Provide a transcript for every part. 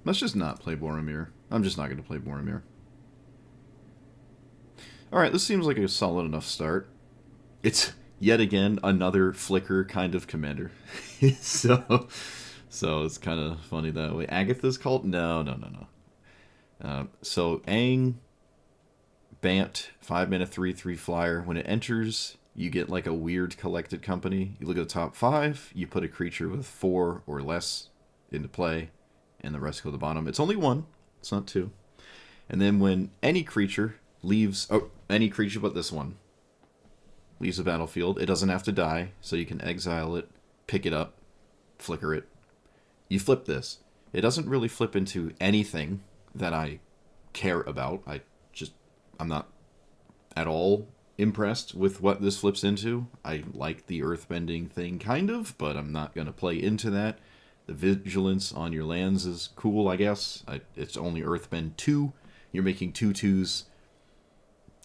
Let's just not play Boromir. I'm just not going to play Boromir. Alright, this seems like a solid enough start. It's yet again another flicker kind of commander. so so it's kind of funny that way. Agatha's cult? No, no, no, no. So Aang, Bant, 5-mana 3/3 flyer. When it enters, you get like a weird collected company. You look at the top 5, you put a creature with 4 or less into play, and the rest go to the bottom. It's only 1, it's not 2. And then when any creature leaves, any creature but this one, leaves the battlefield, it doesn't have to die, so you can exile it, pick it up, flicker it. You flip this. It doesn't really flip into anything that I care about. I'm not at all impressed with what this flips into. I like the earthbending thing, kind of, but I'm not going to play into that. The vigilance on your lands is cool, I guess. It's only earthbend 2. You're making 2/2s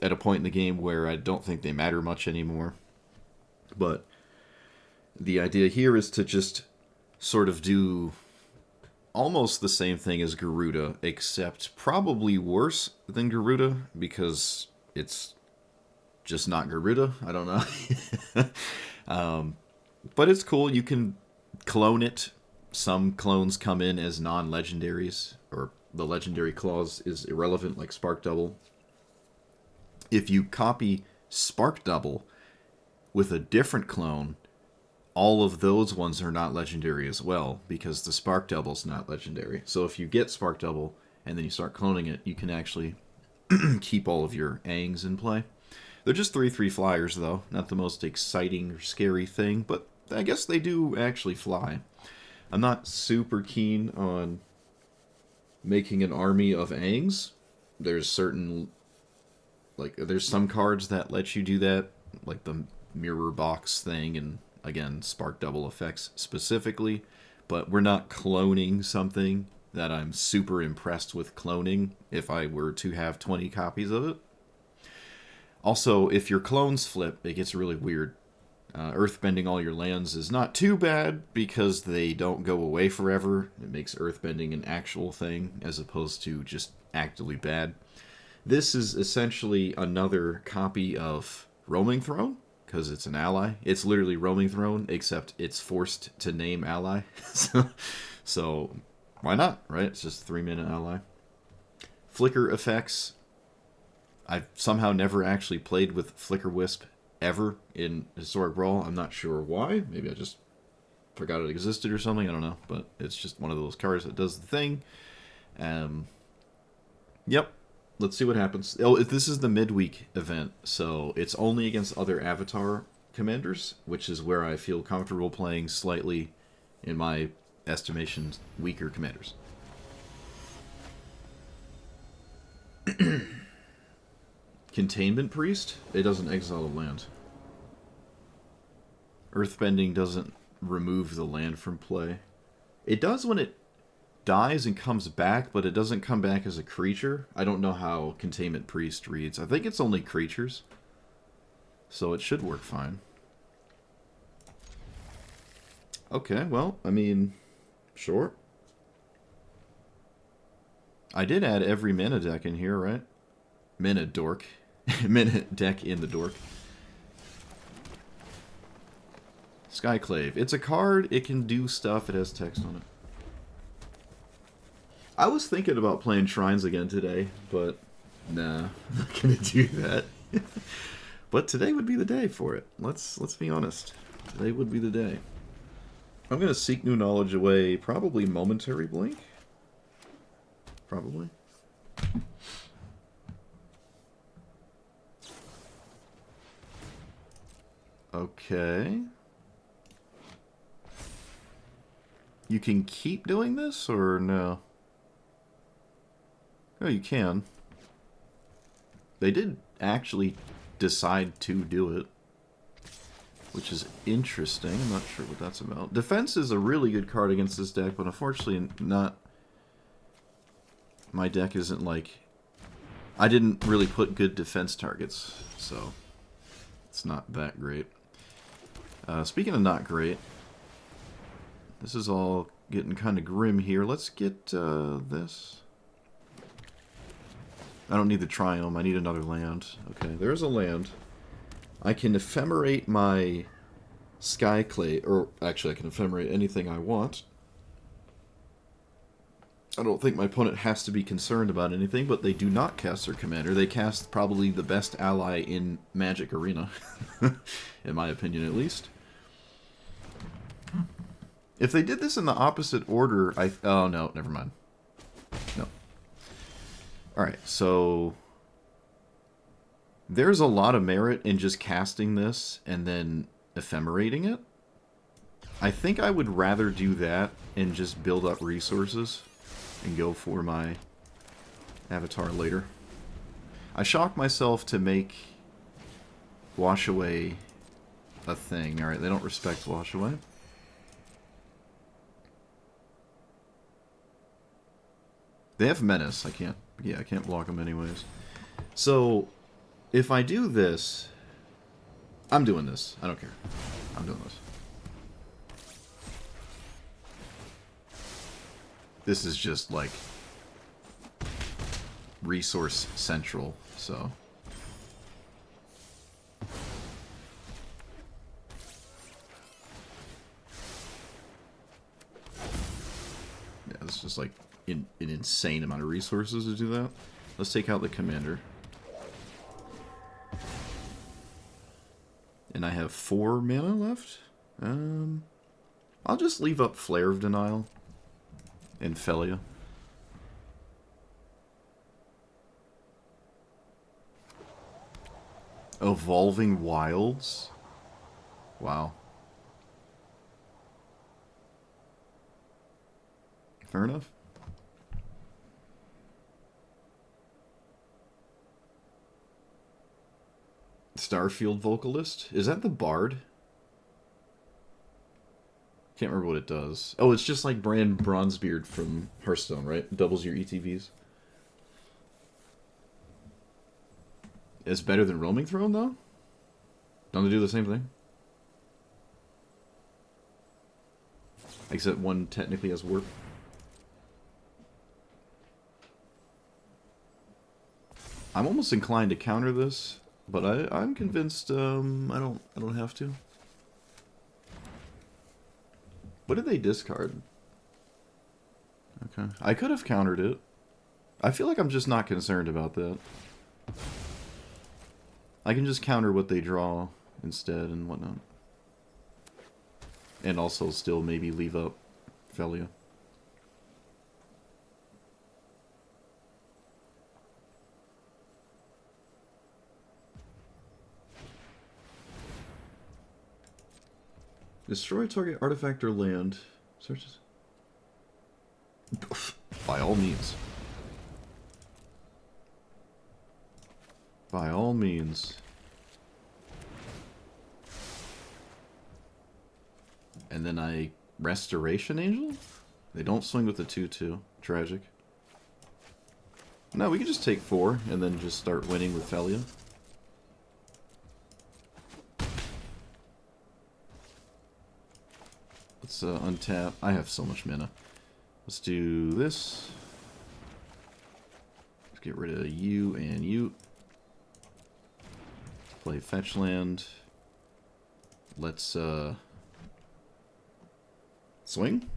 at a point in the game where I don't think they matter much anymore. But the idea here is to just sort of do almost the same thing as Garuda, except probably worse than Garuda, because it's just not Garuda. I don't know. But it's cool. You can clone it. Some clones come in as non-legendaries, or the legendary clause is irrelevant, like Spark Double. If you copy Spark Double with a different clone, all of those ones are not legendary as well, because the Spark Double's not legendary. So if you get Spark Double and then you start cloning it, you can actually keep all of your Aangs in play. They're just 3/3 flyers, though. Not the most exciting or scary thing, but I guess they do actually fly. I'm not super keen on making an army of Aangs. There's some cards that let you do that, like the Mirror Box thing, and again, Spark Double effects specifically, but we're not cloning something that I'm super impressed with cloning if I were to have 20 copies of it. Also, if your clones flip, it gets really weird. Earthbending all your lands is not too bad because they don't go away forever. It makes earthbending an actual thing as opposed to just actively bad. This is essentially another copy of Roaming Throne, because it's an ally. It's literally Roaming Throne, except it's forced to name ally. so why not, right? It's just a 3-mana ally. Flicker effects. I've somehow never actually played with Flicker Wisp ever in Historic Brawl. I'm not sure why. Maybe I just forgot it existed or something. I don't know. But it's just one of those cards that does the thing. Yep. Let's see what happens. Oh, this is the midweek event, so it's only against other Avatar commanders, which is where I feel comfortable playing slightly, in my estimation, weaker commanders. Containment Priest? It doesn't exile a land. Earthbending doesn't remove the land from play. It does when it dies and comes back, but it doesn't come back as a creature. I don't know how Containment Priest reads. I think it's only creatures, so it should work fine. Okay, well, I mean, sure. I did add every mana deck in here, right? Mana dork. Mana deck in the dork. Skyclave. It's a card. It can do stuff. It has text on it. I was thinking about playing Shrines again today, but nah, I'm not gonna do that. But today would be the day for it. Let's be honest. Today would be the day. I'm gonna Seek New Knowledge away, probably Momentary Blink. Probably. Okay. You can keep doing this, or no? Oh, you can. They did actually decide to do it, which is interesting. I'm not sure what that's about. Defense is a really good card against this deck, but unfortunately not... My deck isn't like... I didn't really put good defense targets, so it's not that great. Speaking of not great, this is all getting kind of grim here. Let's get this. I don't need the Triome. I need another land. Okay, there's a land. I can ephemerate my Skyclave, or actually I can ephemerate anything I want. I don't think my opponent has to be concerned about anything, but they do not cast their commander. They cast probably the best ally in Magic Arena, in my opinion at least. If they did this in the opposite order, oh no, never mind. No. Alright, so there's a lot of merit in just casting this and then ephemerating it. I think I would rather do that and just build up resources and go for my avatar later. I shocked myself to make Wash Away a thing. Alright, they don't respect Wash Away. They have Menace. I can't block them anyways. So, if I do this, I'm doing this. I don't care. I'm doing this. This is just, like, resource central, so... yeah, this is just, like, an insane amount of resources to do that. Let's take out the commander. And I have 4 mana left? I'll just leave up Flare of Denial and Felia. Evolving Wilds? Wow. Fair enough. Starfield Vocalist? Is that the Bard? Can't remember what it does. Oh, it's just like Brand Bronzebeard from Hearthstone, right? It doubles your ETVs. It's better than Roaming Throne, though? Don't they do the same thing? Except one technically has warp. I'm almost inclined to counter this, but I'm convinced I don't have to. What did they discard? Okay. I could have countered it. I feel like I'm just not concerned about that. I can just counter what they draw instead and whatnot. And also still maybe leave up Felia. Destroy target artifact or land. Searches. By all means. By all means. And then I Restoration Angel? They don't swing with the 2/2. Tragic. No, we can just take 4 and then just start winning with Felia. Let's untap. I have so much mana. Let's do this. Let's get rid of you and you. Let's play fetch land. Let's swing.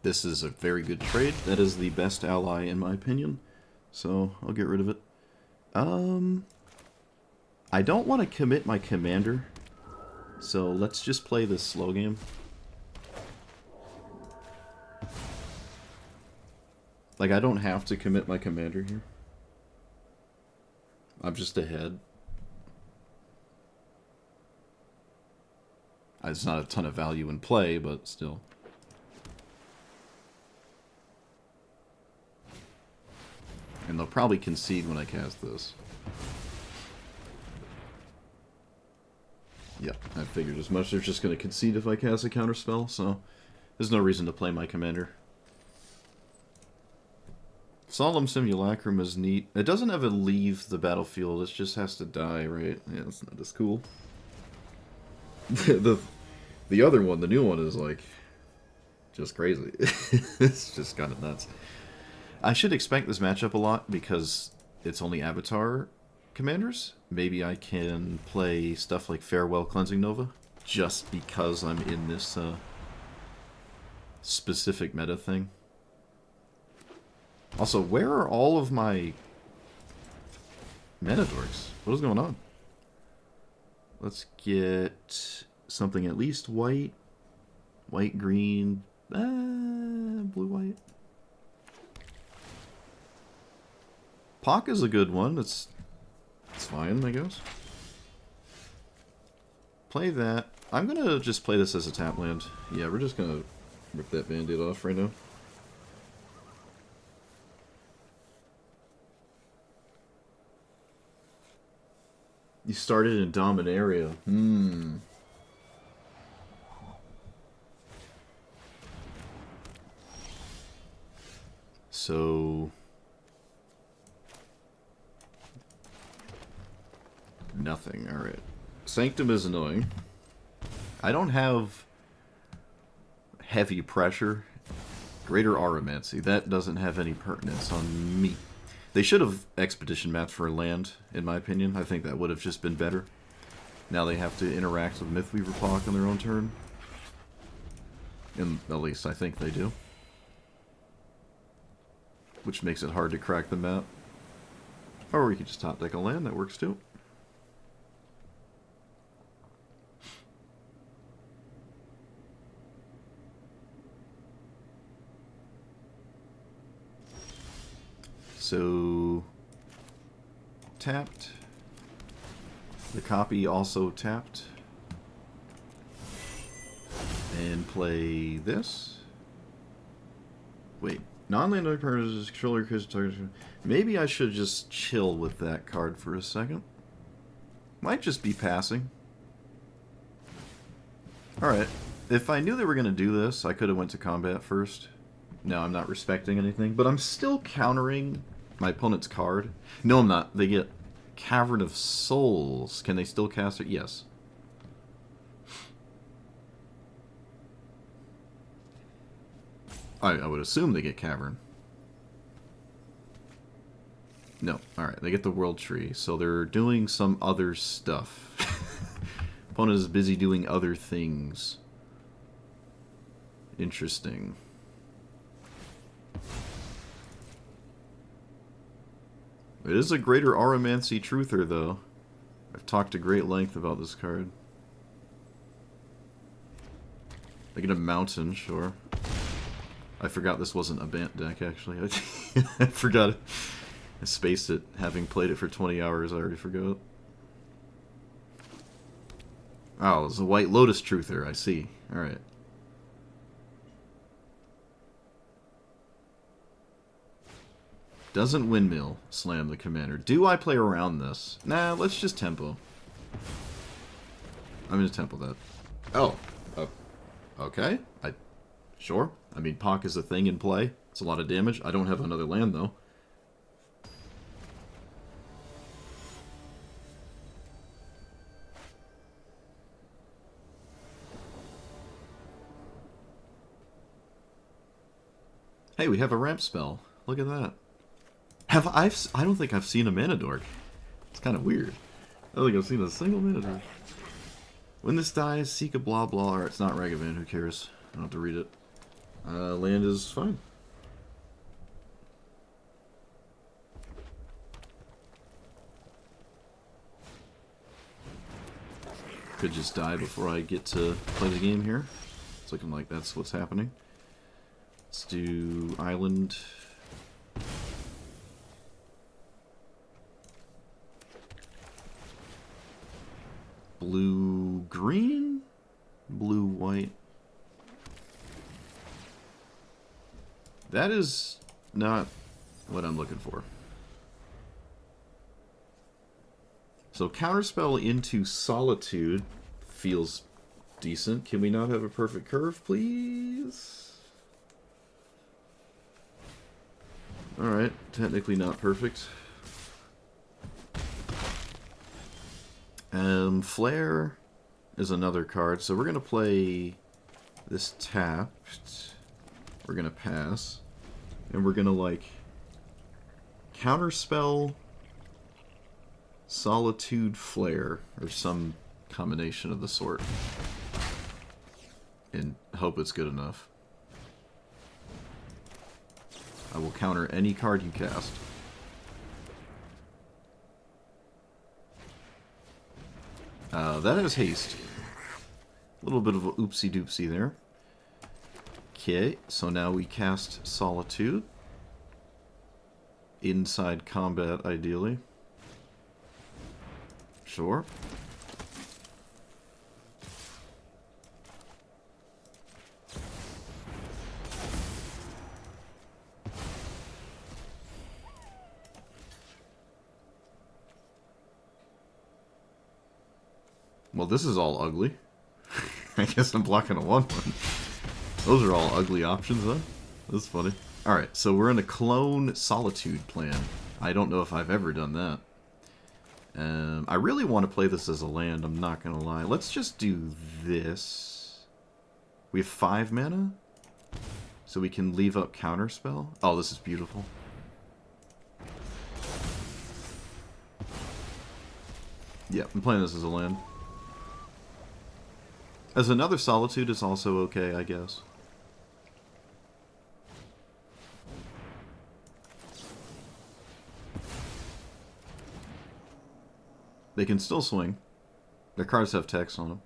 This is a very good trade. That is the best ally in my opinion. So I'll get rid of it. I don't want to commit my commander. So let's just play this slow game. Like, I don't have to commit my commander here. I'm just ahead. It's not a ton of value in play, but still. And they'll probably concede when I cast this. Yep, I figured as much. They're just going to concede if I cast a counterspell, so there's no reason to play my commander. If Solemn Simulacrum is neat. It doesn't have to leave the battlefield, it just has to die, right? Yeah, that's not as cool. the other one, the new one, is like just crazy. It's just kind of nuts. I should expect this matchup a lot because it's only Avatar commanders. Maybe I can play stuff like Farewell Cleansing Nova just because I'm in this specific meta thing. Also, where are all of my meta dorks? What is going on? Let's get something at least white. White, green, blue, white. Pock is a good one. It's fine, I guess. Play that. I'm gonna just play this as a tap land. Yeah, we're just gonna rip that band-aid off right now. You started in Dominaria. So... nothing. Alright. Sanctum is annoying. I don't have heavy pressure. Greater Aromancy. That doesn't have any pertinence on me. They should have Expedition mapped for land, in my opinion. I think that would have just been better. Now they have to interact with Mythweaver Pock on their own turn. And at least I think they do. Which makes it hard to crack the map. Or we could just top deck a land, that works too. So, tapped. The copy also tapped. And play this. Wait, non-land card is controller target. Maybe I should just chill with that card for a second. Might just be passing. Alright, if I knew they were going to do this, I could have went to combat first. No, I'm not respecting anything, but I'm still countering my opponent's card. No, I'm not. They get Cavern of Souls. Can they still cast it? Yes. I would assume they get Cavern. No. Alright, they get the World Tree. So they're doing some other stuff. Opponent is busy doing other things. Interesting. It is a Greater Aromancy Truther, though. I've talked at great length about this card. They get a Mountain, sure. I forgot this wasn't a Bant deck, actually. I forgot it. I spaced it. Having played it for 20 hours, I already forgot. Oh, it's a White Lotus Truther, I see. Alright. Doesn't Windmill slam the commander. Do I play around this? Nah, let's just tempo. I'm gonna tempo that. Oh. Okay. Sure. I mean, Pock is a thing in play. It's a lot of damage. I don't have another land, though. Hey, we have a ramp spell. Look at that. I don't think I've seen a Mana Dork. It's kind of weird. I don't think I've seen a single Mana Dork. When this dies, seek a blah blah, or it's not Ragavan, who cares? I don't have to read it. Land is fine. Could just die before I get to play the game here. It's looking like that's what's happening. Let's do Island. Blue-green? Blue-white. That is not what I'm looking for. So Counterspell into Solitude feels decent. Can we not have a perfect curve, please? Alright, technically not perfect. Flare is another card, so we're going to play this tapped. We're going to pass. And we're going to, like, counterspell Solitude Flare, or some combination of the sort. And hope it's good enough. I will counter any card you cast. That has haste. A little bit of a oopsie-doopsie there. Okay, so now we cast Solitude. Inside combat, ideally. Sure. Well, this is all ugly. I guess I'm blocking a 1/1. Those are all ugly options, huh? That's funny. Alright, so we're in a clone Solitude plan. I don't know if I've ever done that. I really want to play this as a land, I'm not going to lie. Let's just do this. We have 5 mana? So we can leave up Counterspell? Oh, this is beautiful. Yeah, I'm playing this as a land. As another Solitude is also okay, I guess. They can still swing. Their cards have text on them.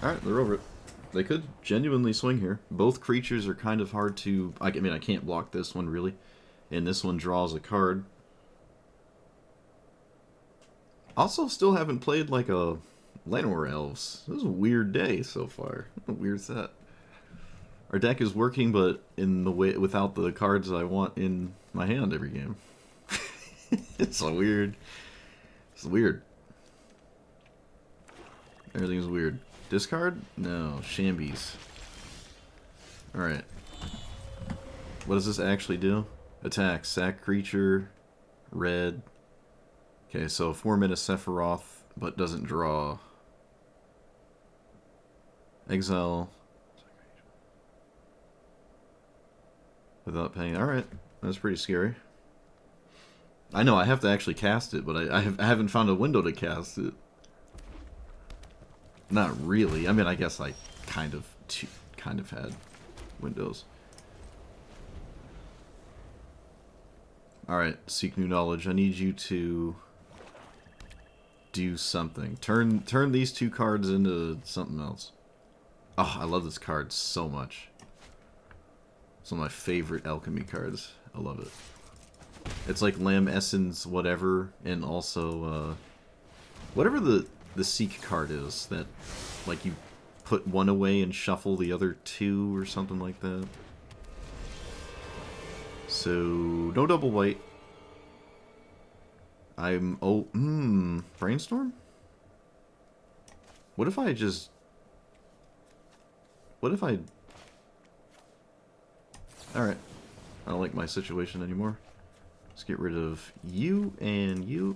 Alright, they're over it. They could genuinely swing here. Both creatures are kind of hard to... I mean, I can't block this one, really. And this one draws a card. Also, still haven't played, like, a Llanowar Elves. This is a weird day so far. What a weird set. Our deck is working, but in the way without the cards I want in my hand every game. It's so weird. It's weird. Everything's weird. Discard? No. Shambies. Alright. What does this actually do? Attack. Sack creature. Red. Okay, so 4-mana Sephiroth, but doesn't draw. Exile. Without paying. Alright. That's pretty scary. I know, I have to actually cast it, but I haven't found a window to cast it. Not really. I mean, I guess I kind of had windows. Alright, seek new knowledge. I need you to do something. Turn these 2 cards into something else. Oh, I love this card so much. It's one of my favorite alchemy cards. I love it. It's like Lamb Essence whatever, and also whatever the seek card is that, like, you put 1 away and shuffle the other 2 or something like that. So no double white. Brainstorm? What if I Alright. I don't like my situation anymore. Let's get rid of you and you.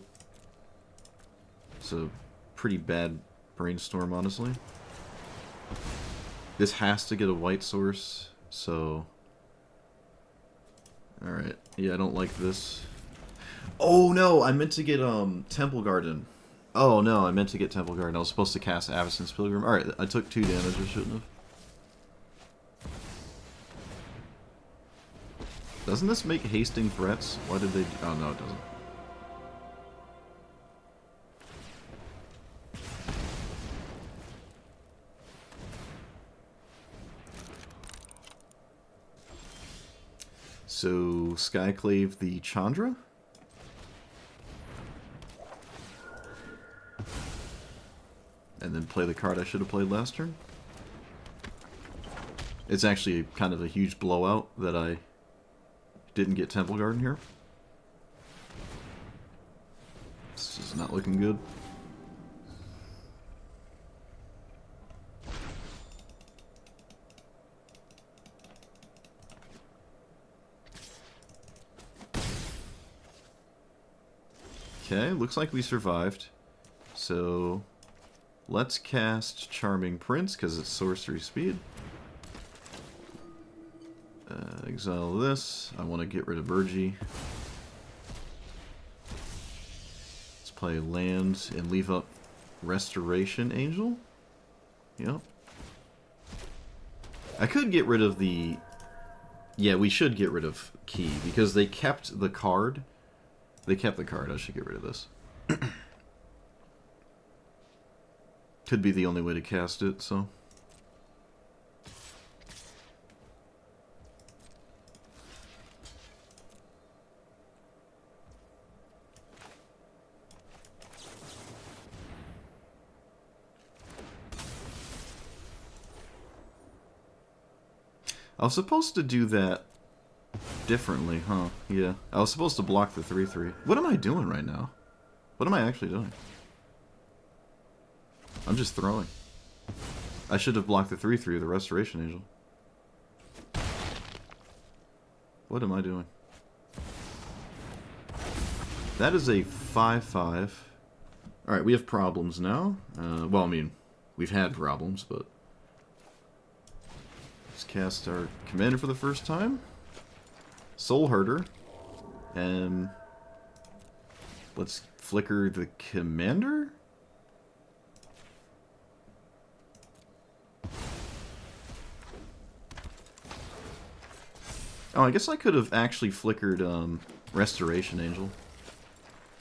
It's a pretty bad brainstorm, honestly. This has to get a white source, so... Alright. Yeah, I don't like this. Oh, no! I meant to get, Temple Garden. Oh, no, I meant to get Temple Garden. I was supposed to cast Avacyn's Pilgrim. Alright, I took 2 damage, I shouldn't have. Doesn't this make hasting threats? Why did they... Oh, no, it doesn't. So, Skyclave the Chandra? And then play the card I should have played last turn? It's actually kind of a huge blowout that I didn't get Temple Garden here. This is not looking good. Okay, looks like we survived. So, let's cast Charming Prince, because it's sorcery speed. Exile this. I want to get rid of Burgie. Let's play land and leave up Restoration Angel. Yep. I could get rid of the... Yeah, we should get rid of Key, because they kept the card. They kept the card. I should get rid of this. Could be the only way to cast it, so... I was supposed to do that differently, huh? Yeah. I was supposed to block the 3/3. What am I doing right now? What am I actually doing? I'm just throwing. I should have blocked the 3/3 of the Restoration Angel. What am I doing? That is a 5/5. Alright, we have problems now. Well, I mean, we've had problems, but... Let's cast our commander for the first time. Soul Herder. And... let's flicker the commander? Oh, I guess I could have actually flickered Restoration Angel.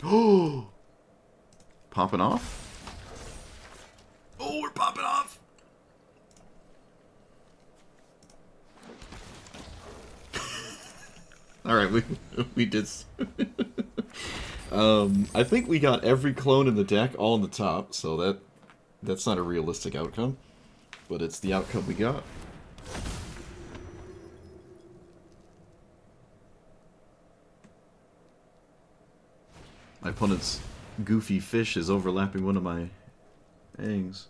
Oh! Popping off? Oh, we're popping off! Alright, we did... I think we got every clone in the deck all on the top, so that's not a realistic outcome. But it's the outcome we got. My opponent's goofy fish is overlapping one of my Aangs.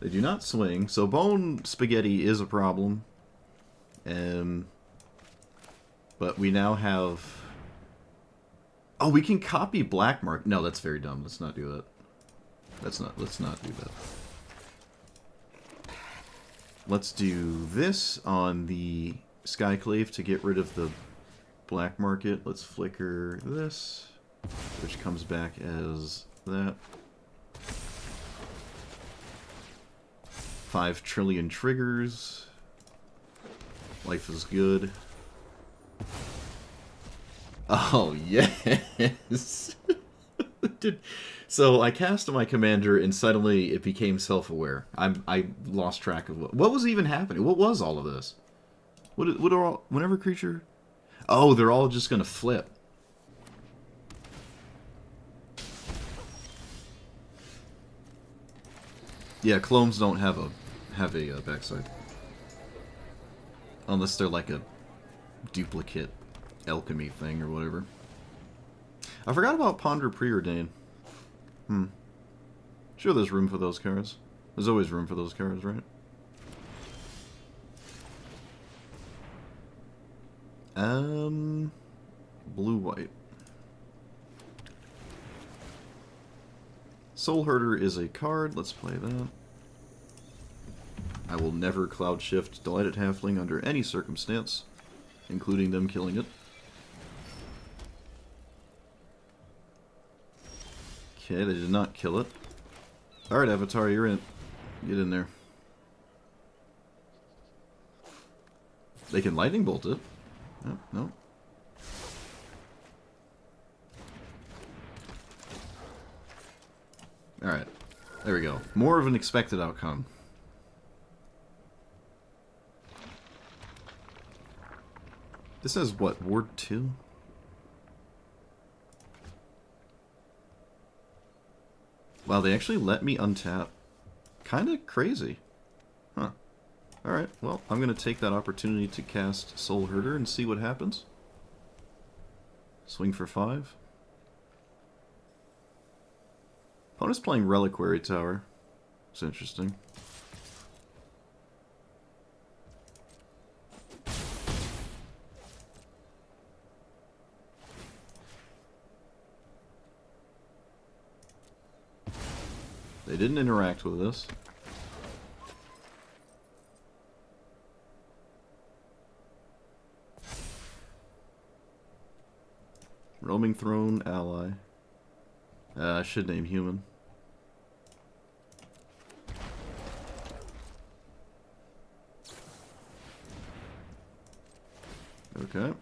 They do not swing, so Bone Spaghetti is a problem. But we now have... Oh, we can copy Black Mark. No, that's very dumb. Let's not do that. Let's not do that. Let's do this on the Skyclave to get rid of the black market. Let's flicker this, which comes back as that. 5 trillion triggers. Life is good. Oh, yes! So I cast my commander and suddenly it became self-aware. I lost track of what was even happening. What was all of this? What are all... Whenever creature... Oh, they're all just gonna flip. Yeah, clones don't have a backside. Unless they're like a duplicate alchemy thing or whatever. I forgot about Ponder Preordain. Sure, there's room for those cards. There's always room for those cards, right? Blue-white. Soul Herder is a card. Let's play that. I will never Cloud Shift Delighted Halfling under any circumstance, including them killing it. Okay, they did not kill it. Alright, Avatar, you're in. Get in there. They can Lightning Bolt it. Oh, no. Alright. There we go. More of an expected outcome. This has what? Ward 2? Wow, they actually let me untap. Kinda crazy. Huh. Alright, well, I'm gonna take that opportunity to cast Soul Herder and see what happens. Swing for 5. Opponent's playing Reliquary Tower. It's interesting. They didn't interact with this. Roaming Throne, ally. I should name human. Okay.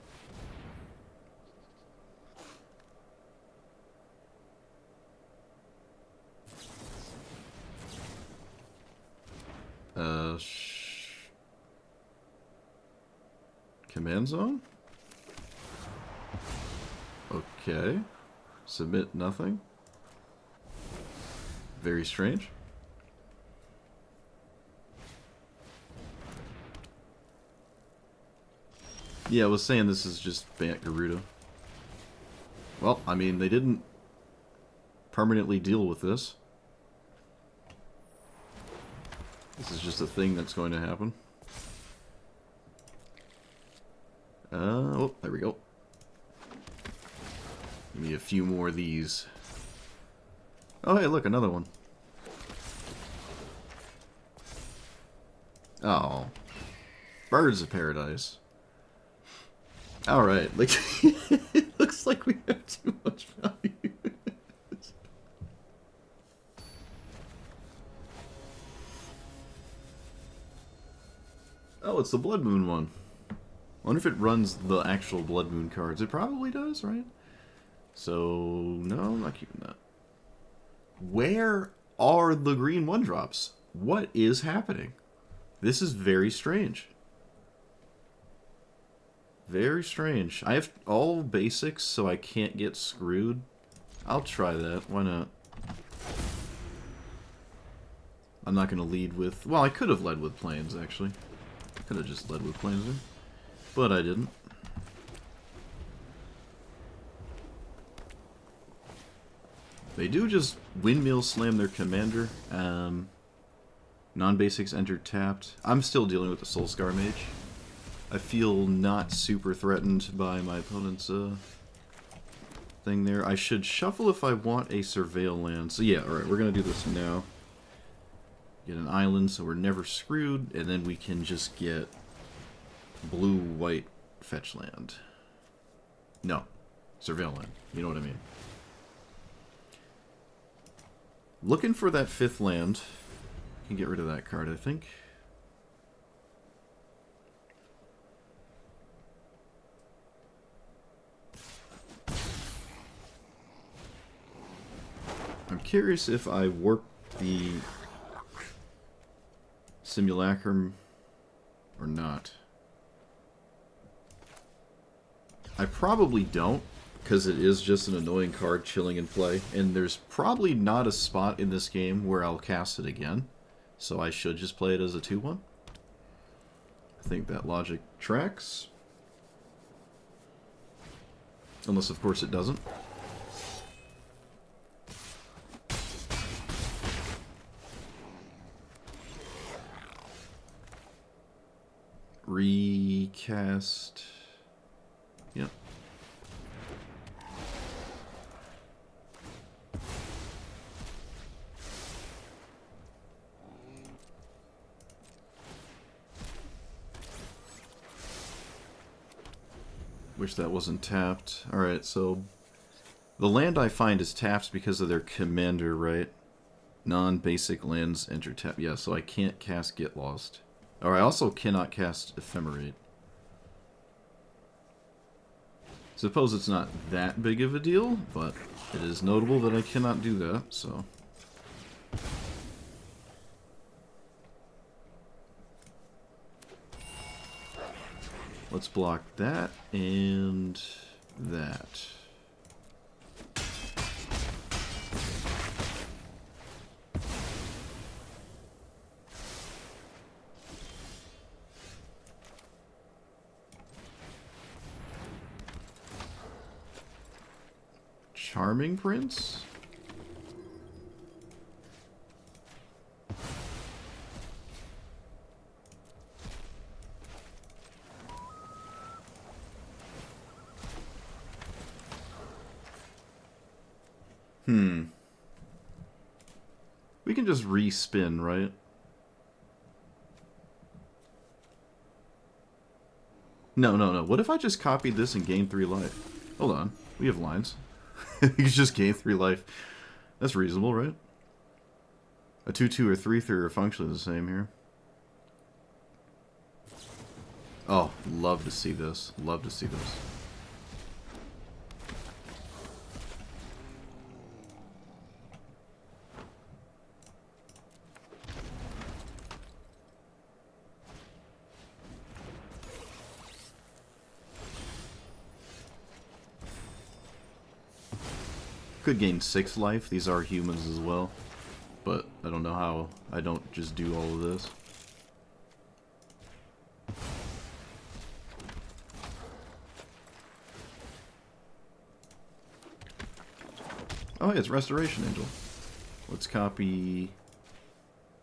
Command zone? Okay. Submit nothing. Very strange. Yeah, I was saying this is just Bant Garuda. Well, I mean, they didn't permanently deal with this. This is just a thing that's going to happen. Oh, there we go. Give me a few more of these. Oh, hey, look, another one. Oh. Birds of Paradise. Alright, like, it looks like we have too much value. Oh, it's the Blood Moon one. I wonder if it runs the actual Blood Moon cards. It probably does, right? So, no, I'm not keeping that. Where are the green 1-drops? What is happening? This is very strange. Very strange. I have all basics, so I can't get screwed. I'll try that. Why not? I'm not going to lead with... Well, I could have led with planes, actually. I could have just led with planes, but I didn't. They do just windmill slam their commander. Non-basics enter tapped. I'm still dealing with the Soulscar Mage. I feel not super threatened by my opponent's thing there. I should shuffle if I want a Surveil land. So yeah, alright, we're going to do this now. Get an island so we're never screwed, and then we can just get blue-white fetch land. No, Surveil land. You know what I mean. Looking for that 5th land. Can get rid of that card, I think. I'm curious if I warp the Simulacrum or not. I probably don't, because it is just an annoying card chilling in play, and there's probably not a spot in this game where I'll cast it again, so I should just play it as a 2-1. I think that logic tracks. Unless, of course, it doesn't. Recast. Yep. Wish that wasn't tapped. Alright, so the land I find is tapped because of their commander, right? Non-basic lands enter tap. Yeah, so I can't cast Get Lost. Or I also cannot cast Ephemerate. Suppose it's not that big of a deal, but it is notable that I cannot do that, so... Let's block that and that. Charming Prince? We can just respin, right? No, no, no. What if I just copied this and gained 3 life? Hold on. We have lines. You can just gain 3 life. That's reasonable, right? A 2-2 or 3-3 are functionally the same here. Oh, love to see this. Love to see this. Could gain 6 life. These are humans as well. But I don't know how I don't just do all of this. Oh, yeah, it's Restoration Angel. Let's copy...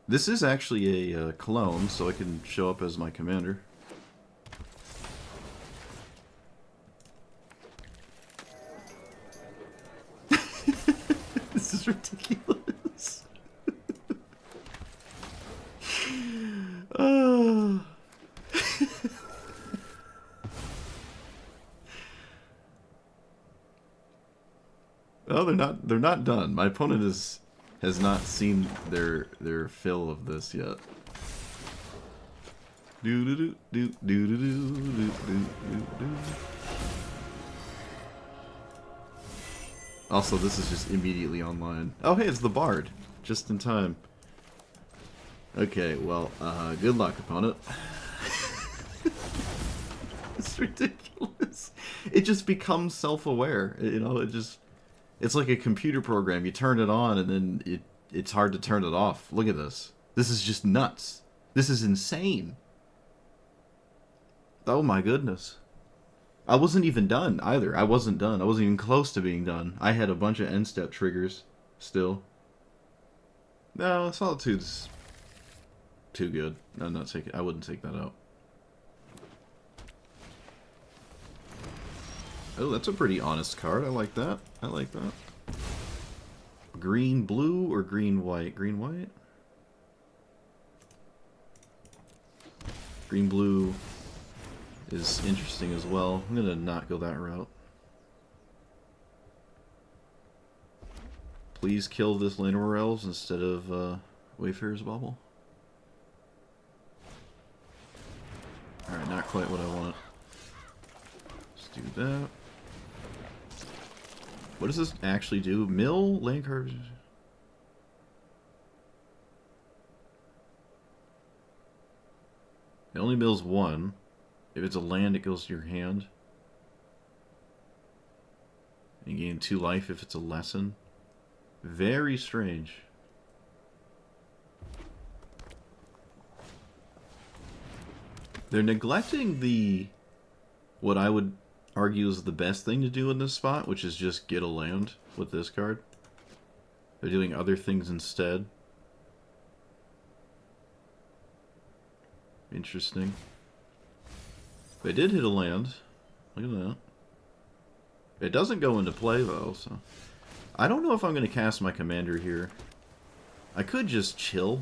This is actually a clone, so I can show up as my commander. This is ridiculous. Oh. Oh, they're not done. My opponent has not seen their fill of this yet. Do do do do do do do do do. Also, this is just immediately online. Oh, hey, it's the Bard. Just in time. Okay, well, good luck, opponent. It's ridiculous. It just becomes self-aware. You know, it's like a computer program. You turn it on, and then it's hard to turn it off. Look at this. This is just nuts. This is insane. Oh my goodness. I wasn't even done, either. I wasn't done. I wasn't even close to being done. I had a bunch of end-step triggers still. No, Solitude's too good. I'm not taking... I wouldn't take that out. Oh, that's a pretty honest card. I like that. I like that. Green blue or green white? Green white? Green blue is interesting as well. I'm gonna not go that route. Please kill this Llanowar Elves instead of Wayfarer's Bauble. Alright, not quite what I want. Let's do that. What does this actually do? Mill? Land cards? It only mills 1. If it's a land, it goes to your hand. You gain 2 life if it's a lesson. Very strange. They're neglecting what I would argue is the best thing to do in this spot, which is just get a land with this card. They're doing other things instead. Interesting. They did hit a land. Look at that. It doesn't go into play, though, so... I don't know if I'm going to cast my commander here. I could just chill.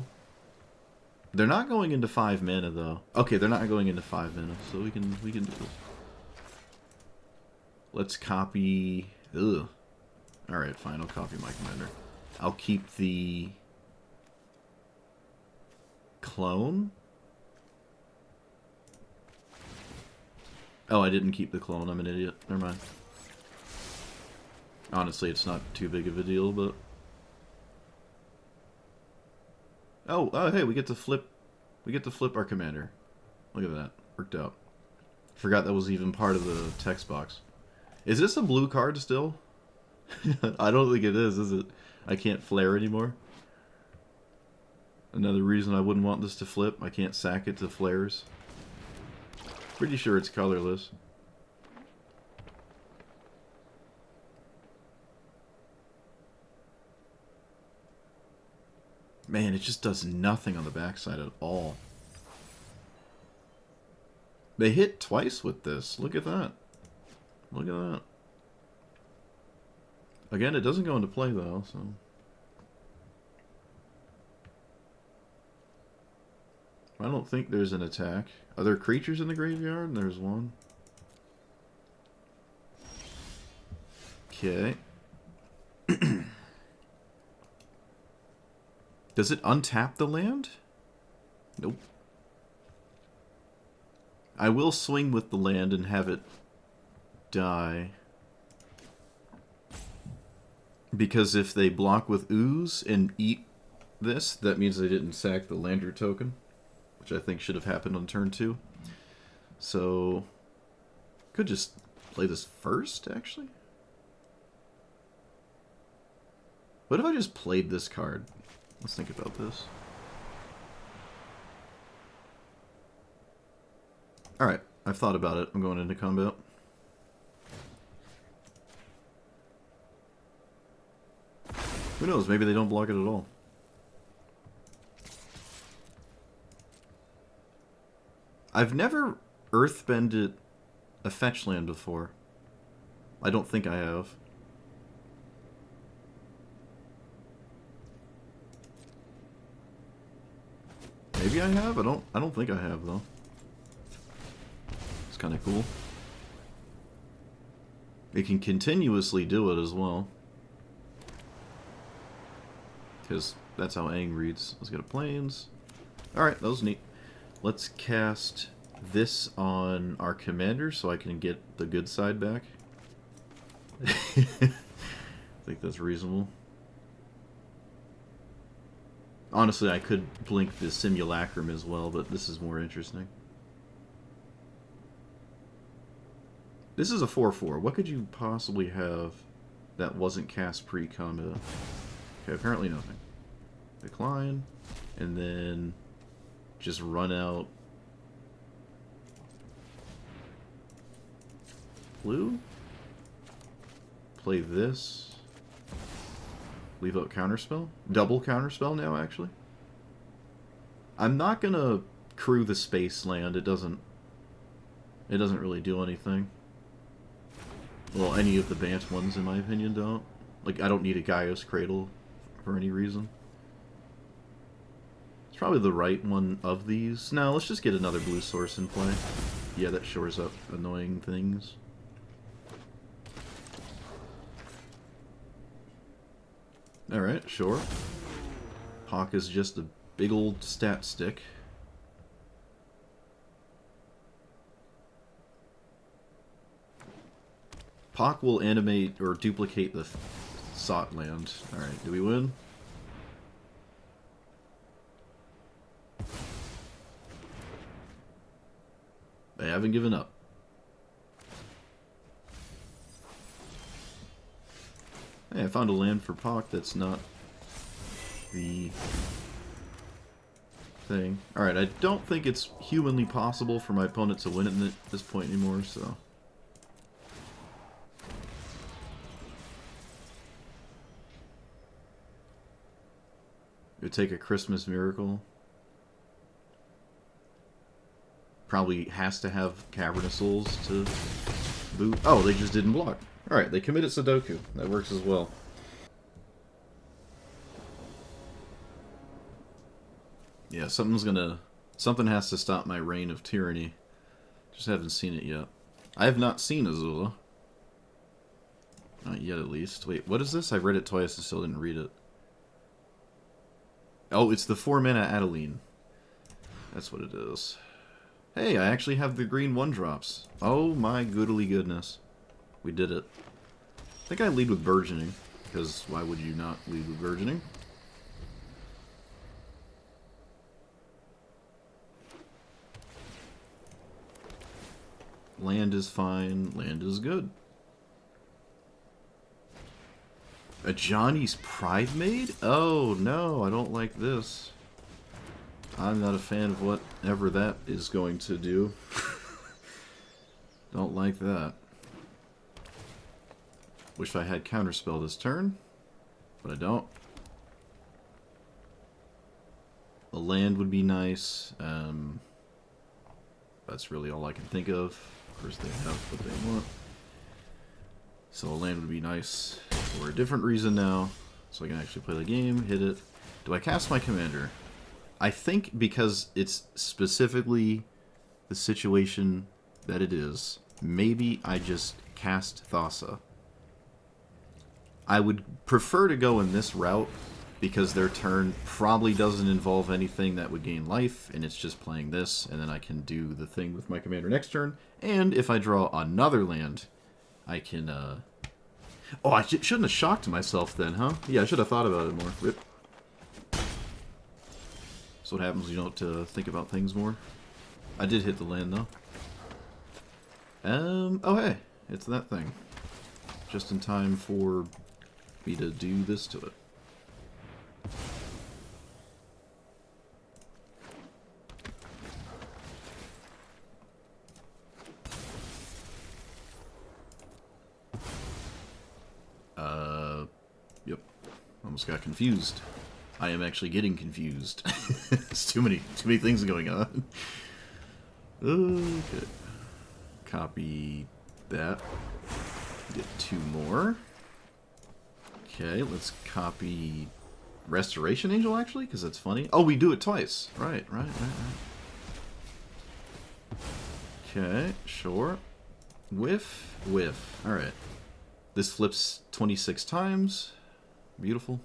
They're not going into 5 mana, though. Okay, they're not going into 5 mana, so we can do this. Let's copy... Ugh. Alright, fine, I'll copy my commander. I'll keep the... clone? Oh, I didn't keep the clone. I'm an idiot. Never mind. Honestly, it's not too big of a deal, but... Oh, hey, we get to flip our commander. Look at that. Worked out. Forgot that was even part of the text box. Is this a blue card still? I don't think it is it? I can't flare anymore. Another reason I wouldn't want this to flip. I can't sack it to flares. Pretty sure it's colorless. Man, it just does nothing on the backside at all. They hit twice with this. Look at that. Look at that. Again, it doesn't go into play, though, so... I don't think there's an attack. Are there creatures in the graveyard? There's one. Okay. Does it untap the land? Nope. I will swing with the land and have it die. Because if they block with ooze and eat this, that means they didn't sack the lander token, which I think should have happened on turn 2. So, could just play this first, actually. What if I just played this card? Let's think about this. Alright, I've thought about it. I'm going into combat. Who knows, maybe they don't block it at all. I've never earthbended a fetch land before. I don't think I have. Maybe I have? I don't think I have though. It's kind of cool. It can continuously do it as well. Because that's how Aang reads. Let's go to Plains. Alright, that was neat. Let's cast this on our commander so I can get the good side back. I think that's reasonable. Honestly, I could blink the Simulacrum as well, but this is more interesting. This is a 4/4. What could you possibly have that wasn't cast pre-combat? Okay, apparently nothing. Decline, and then just run out blue. Play this. Leave out counterspell. Double counterspell now, actually. I'm not gonna crew the space land. It doesn't really do anything. Well, any of the Bant ones, in my opinion, don't. Like, I don't need a Gaia's Cradle for any reason. It's probably the right one of these. No, let's just get another blue source in play. Yeah, that shores up annoying things. Alright, sure. Hawk is just a big old stat stick. Pock will animate or duplicate the Sot land. Alright, do we win? They haven't given up. Hey, I found a land for Pock that's not the thing. Alright, I don't think it's humanly possible for my opponent to win it at this point anymore, so... It would take a Christmas Miracle. Probably has to have Cavernous Souls to boot. Oh, they just didn't block. Alright, they committed Sudoku. That works as well. Yeah, something has to stop my reign of tyranny. Just haven't seen it yet. I have not seen Azula. Not yet, at least. Wait, what is this? I've read it twice and still didn't read it. Oh, it's the 4-mana Adeline. That's what it is. Hey, I actually have the green 1-drops. Oh my goodly goodness. We did it. I think I lead with Burgeoning, because why would you not lead with Burgeoning? Land is fine. Land is good. A Johnny's Pride Maid? Oh no, I don't like this. I'm not a fan of whatever that is going to do. Don't like that. Wish I had Counterspell this turn, but I don't. A land would be nice. That's really all I can think of. Of course, they have what they want. So a land would be nice for a different reason now. So I can actually play the game, hit it. Do I cast my commander? I think because it's specifically the situation that it is, maybe I just cast Thassa. I would prefer to go in this route because their turn probably doesn't involve anything that would gain life, and it's just playing this, and then I can do the thing with my commander next turn. And if I draw another land, I can... Oh, I shouldn't have shocked myself then, huh? Yeah, I should have thought about it more. Rip. That's what happens when you don't think about things more. I did hit the land, though. Oh, hey. It's that thing. Just in time for me to do this to it. Yep. Almost got confused. I am actually getting confused. There's too many things going on. Okay. Copy that. Get 2 more. Okay, let's copy Restoration Angel, actually, because that's funny. Oh, we do it twice. Right. Okay, sure. Whiff. Alright. This flips 26 times. Beautiful.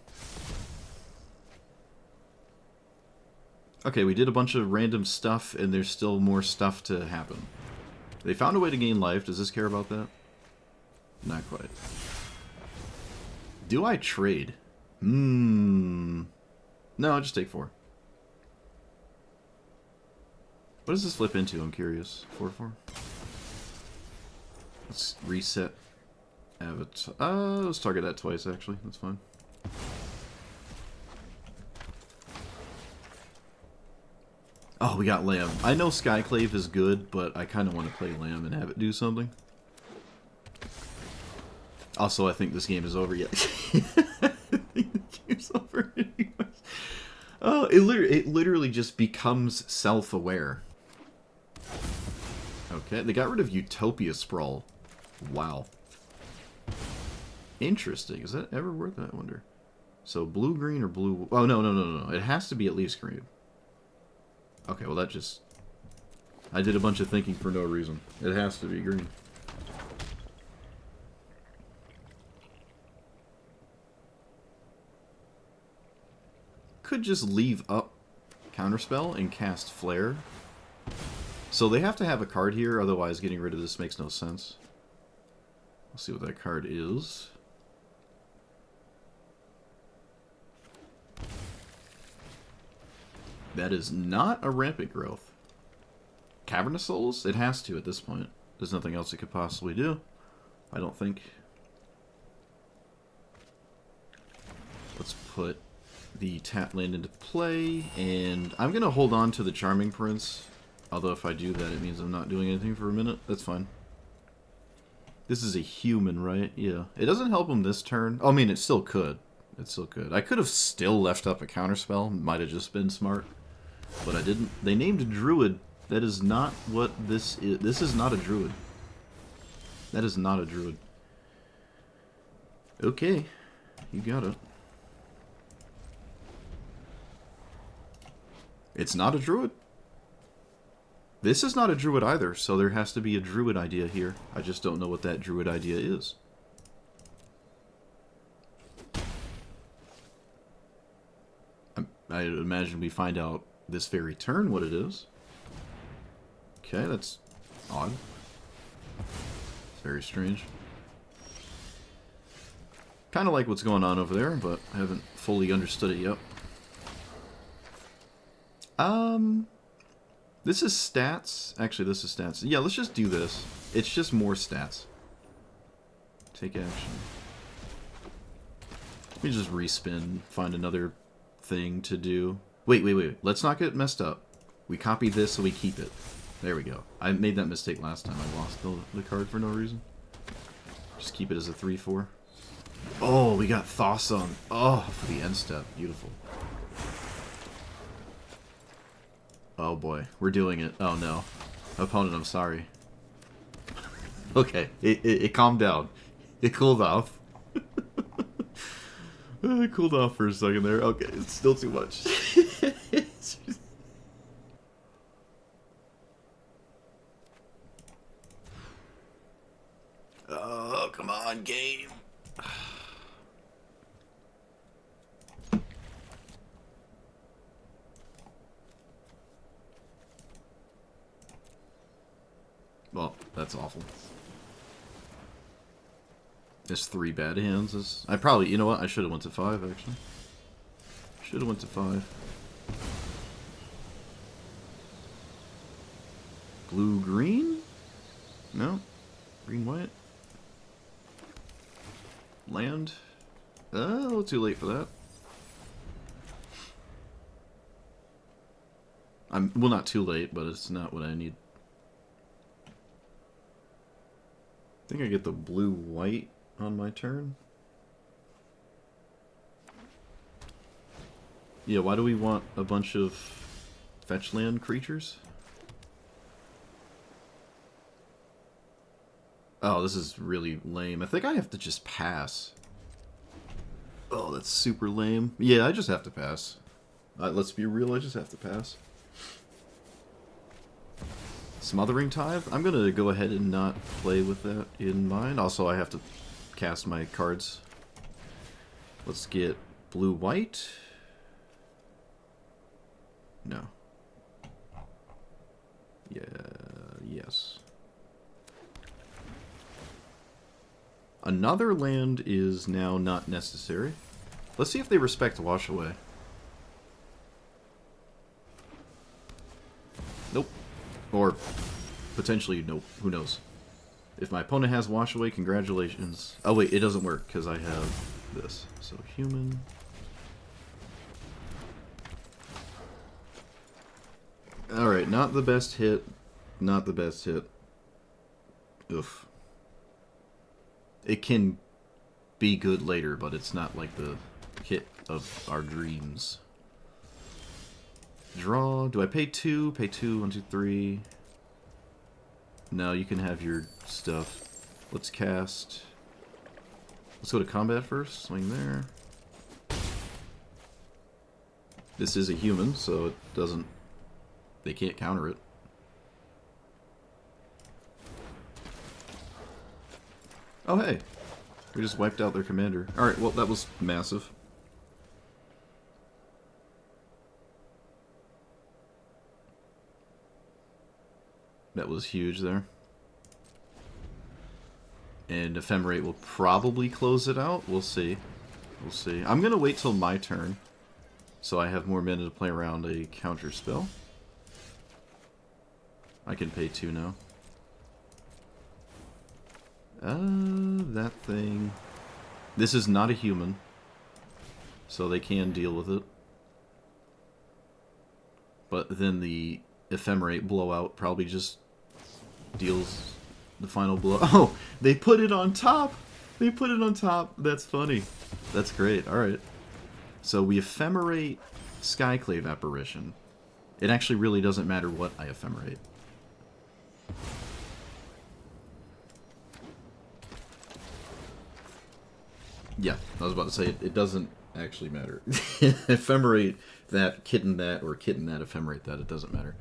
Okay, we did a bunch of random stuff, and there's still more stuff to happen. They found a way to gain life. Does this care about that? Not quite. Do I trade? No, I'll just take 4. What does this flip into? I'm curious. 4/4. Let's reset Avatar. Let's target that twice, actually. That's fine. Oh, we got Lamb. I know Skyclave is good, but I kind of want to play Lamb and have it do something. Also, I think this game is over yet. I think the game's over anyways. Oh, it literally just becomes self-aware. Okay, they got rid of Utopia Sprawl. Wow. Interesting. Is that ever worth it, I wonder? So, blue-green or blue... Oh, no. It has to be at least green. Okay, well that just... I did a bunch of thinking for no reason. It has to be green. Could just leave up Counterspell and cast Flare. So they have to have a card here, otherwise getting rid of this makes no sense. Let's see what that card is. That is not a Rampant Growth. Cavernous Souls? It has to at this point. There's nothing else it could possibly do, I don't think. Let's put the tap land into play, and I'm going to hold on to the Charming Prince. Although if I do that, it means I'm not doing anything for a minute. That's fine. This is a human, right? Yeah. It doesn't help him this turn. Oh, I mean, it still could. It still could. I could have still left up a counterspell. Might have just been smart. But I didn't. They named a druid. That is not what this is. This is not a druid. That is not a druid. Okay. You got it. It's not a druid. This is not a druid either, so there has to be a druid idea here. I just don't know what that druid idea is. I imagine we find out this very turn what it is. Okay, that's odd. It's very strange. Kind of like what's going on over there, but I haven't fully understood it yet. This is stats. Actually, this is stats. Yeah, let's just do this. It's just more stats. Take action. Let me just respin, find another thing to do. Wait. Let's not get messed up. We copy this so we keep it. There we go. I made that mistake last time. I lost the card for no reason. Just keep it as a 3/4. Oh, we got Thassa on. Oh, for the end step. Beautiful. Oh boy, we're doing it. Oh no. Opponent, I'm sorry. Okay, it calmed down. It cooled off. It cooled off for a second there. Okay, it's still too much. It's on, game. Well, that's awful. There's 3 bad hands. I probably, you know what? I should have went to 5, actually. Should have went to 5. Blue green? No. Green white. Land. A little too late for that. Well, not too late, but it's not what I need. I think I get the blue white on my turn. Yeah, why do we want a bunch of fetch land creatures? Oh, this is really lame. I think I have to just pass. Oh, that's super lame. Yeah, I just have to pass. Let's be real, I just have to pass. Smothering Tithe? I'm gonna go ahead and not play with that in mind. Also, I have to cast my cards. Let's get blue-white. No. Yeah, yes. Another land is now not necessary. Let's see if they respect Wash Away. Nope. Or potentially nope. Who knows? If my opponent has Wash Away, congratulations. Oh wait, it doesn't work because I have this. So human. Alright, not the best hit. Not the best hit. Oof. It can be good later, but it's not like the hit of our dreams. Draw. Do I pay 2? Pay 2, 1, 2, 3. No, you can have your stuff. Let's cast. Let's go to combat first. Swing there. This is a human, so it doesn't... They can't counter it. Oh, hey. We just wiped out their commander. Alright, well, that was massive. That was huge there. And Ephemerate will probably close it out. We'll see. We'll see. I'm going to wait till my turn, so I have more mana to play around a counter spell. I can pay 2 now. That thing... This is not a human, so they can deal with it. But then the Ephemerate blowout probably just deals the final blow. Oh, they put it on top! They put it on top! That's funny. That's great, alright. So we Ephemerate Skyclave Apparition. It actually really doesn't matter what I Ephemerate. Yeah, I was about to say, it doesn't actually matter. Ephemerate that, kitten that, or kitten that, ephemerate that, it doesn't matter.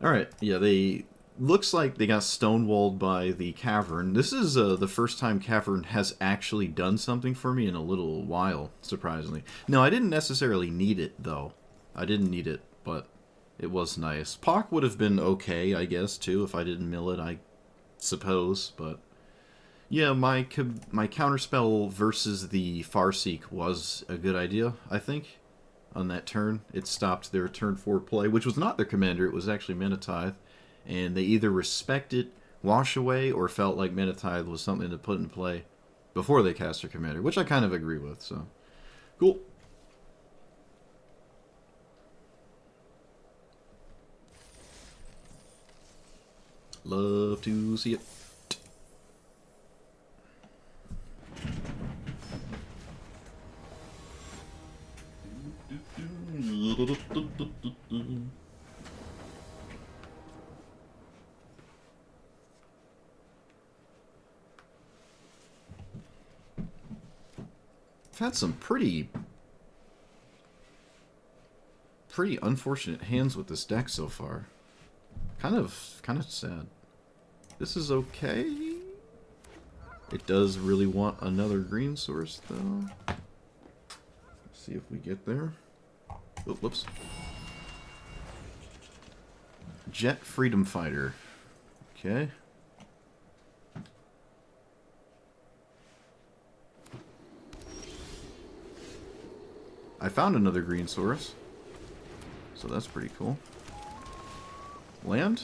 Alright, yeah, they... Looks like they got stonewalled by the Cavern. This is the first time Cavern has actually done something for me in a little while, surprisingly. No, I didn't necessarily need it, though. I didn't need it, but it was nice. Pock would have been okay, I guess, too, if I didn't mill it, I suppose, but... Yeah, my counterspell versus the Farseek was a good idea, I think, on that turn. It stopped their turn 4 play, which was not their commander, it was actually Mana Tithe. And they either respected Wash Away or felt like Mana Tithe was something to put in play before they cast their commander, which I kind of agree with, so... Cool. Love to see it. I've had some pretty unfortunate hands with this deck so far. Kind of sad. This is okay. It does really want another green source, though. Let's see if we get there. Oh, whoops. Jet Freedom Fighter. Okay. I found another green source. So that's pretty cool. Land?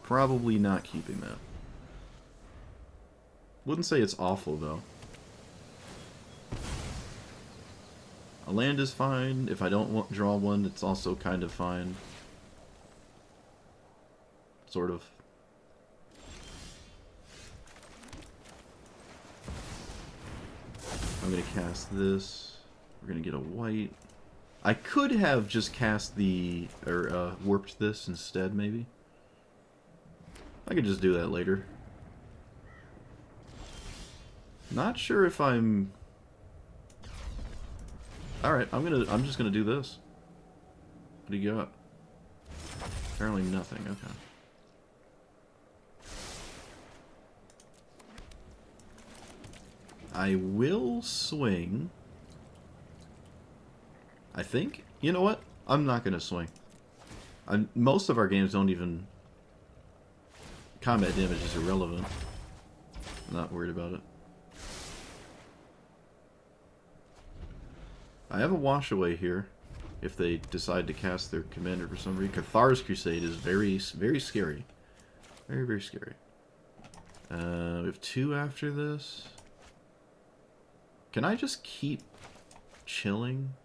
Probably not keeping that. Wouldn't say it's awful, though. A land is fine. If I don't draw one, it's also kind of fine. Sort of. I'm going to cast this. We're going to get a white. I could have just cast the... or warped this instead, maybe. I could just do that later. Not sure if I'm... Alright, I'm just gonna do this. What do you got? Apparently nothing, okay. I will swing. I think. You know what? I'm not gonna swing. Most of our games don't even... Combat damage is irrelevant. I'm not worried about it. I have a wash away here, if they decide to cast their commander for some reason. Cathar's Crusade is very, very scary. Very, very scary. We have 2 after this. Can I just keep chilling?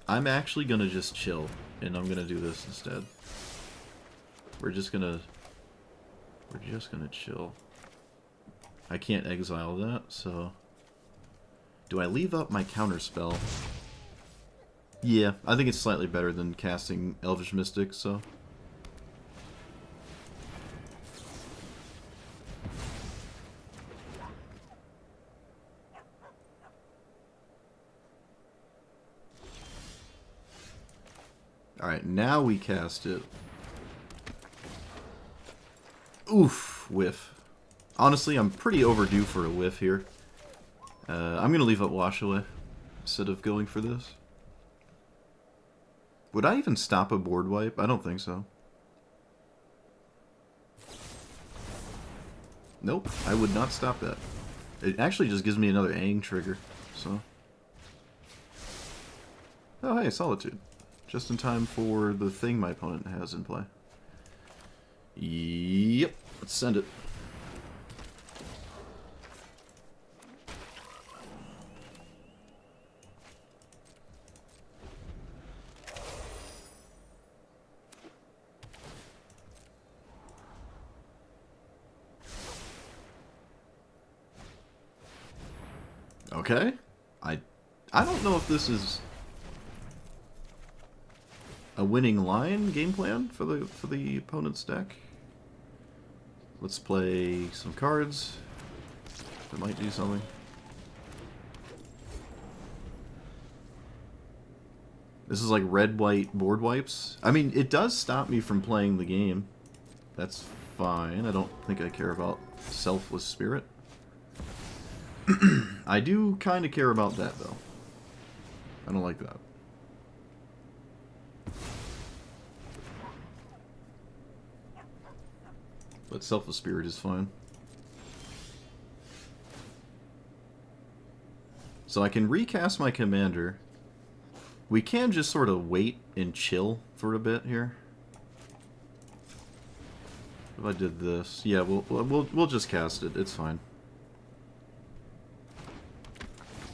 I'm actually gonna just chill, and I'm gonna do this instead. We're just gonna chill. I can't exile that, so... Do I leave up my counterspell? Yeah, I think it's slightly better than casting Elvish Mystic, so... Alright, now we cast it. Oof, whiff. Honestly, I'm pretty overdue for a whiff here. I'm going to leave up Wash Away instead of going for this. Would I even stop a board wipe? I don't think so. Nope, I would not stop that. It actually just gives me another Aang trigger, so... Oh hey, Solitude. Just in time for the thing my opponent has in play. Yep, let's send it. Okay. I don't know if this is a winning line game plan for the opponent's deck. Let's play some cards that might do something. This is like red-white board wipes. I mean, it does stop me from playing the game. That's fine. I don't think I care about Selfless Spirit. I do kind of care about that, though. I don't like that. But Selfless Spirit is fine. So I can recast my commander. We can just sort of wait and chill for a bit here. If I did this, yeah, we'll just cast it. It's fine.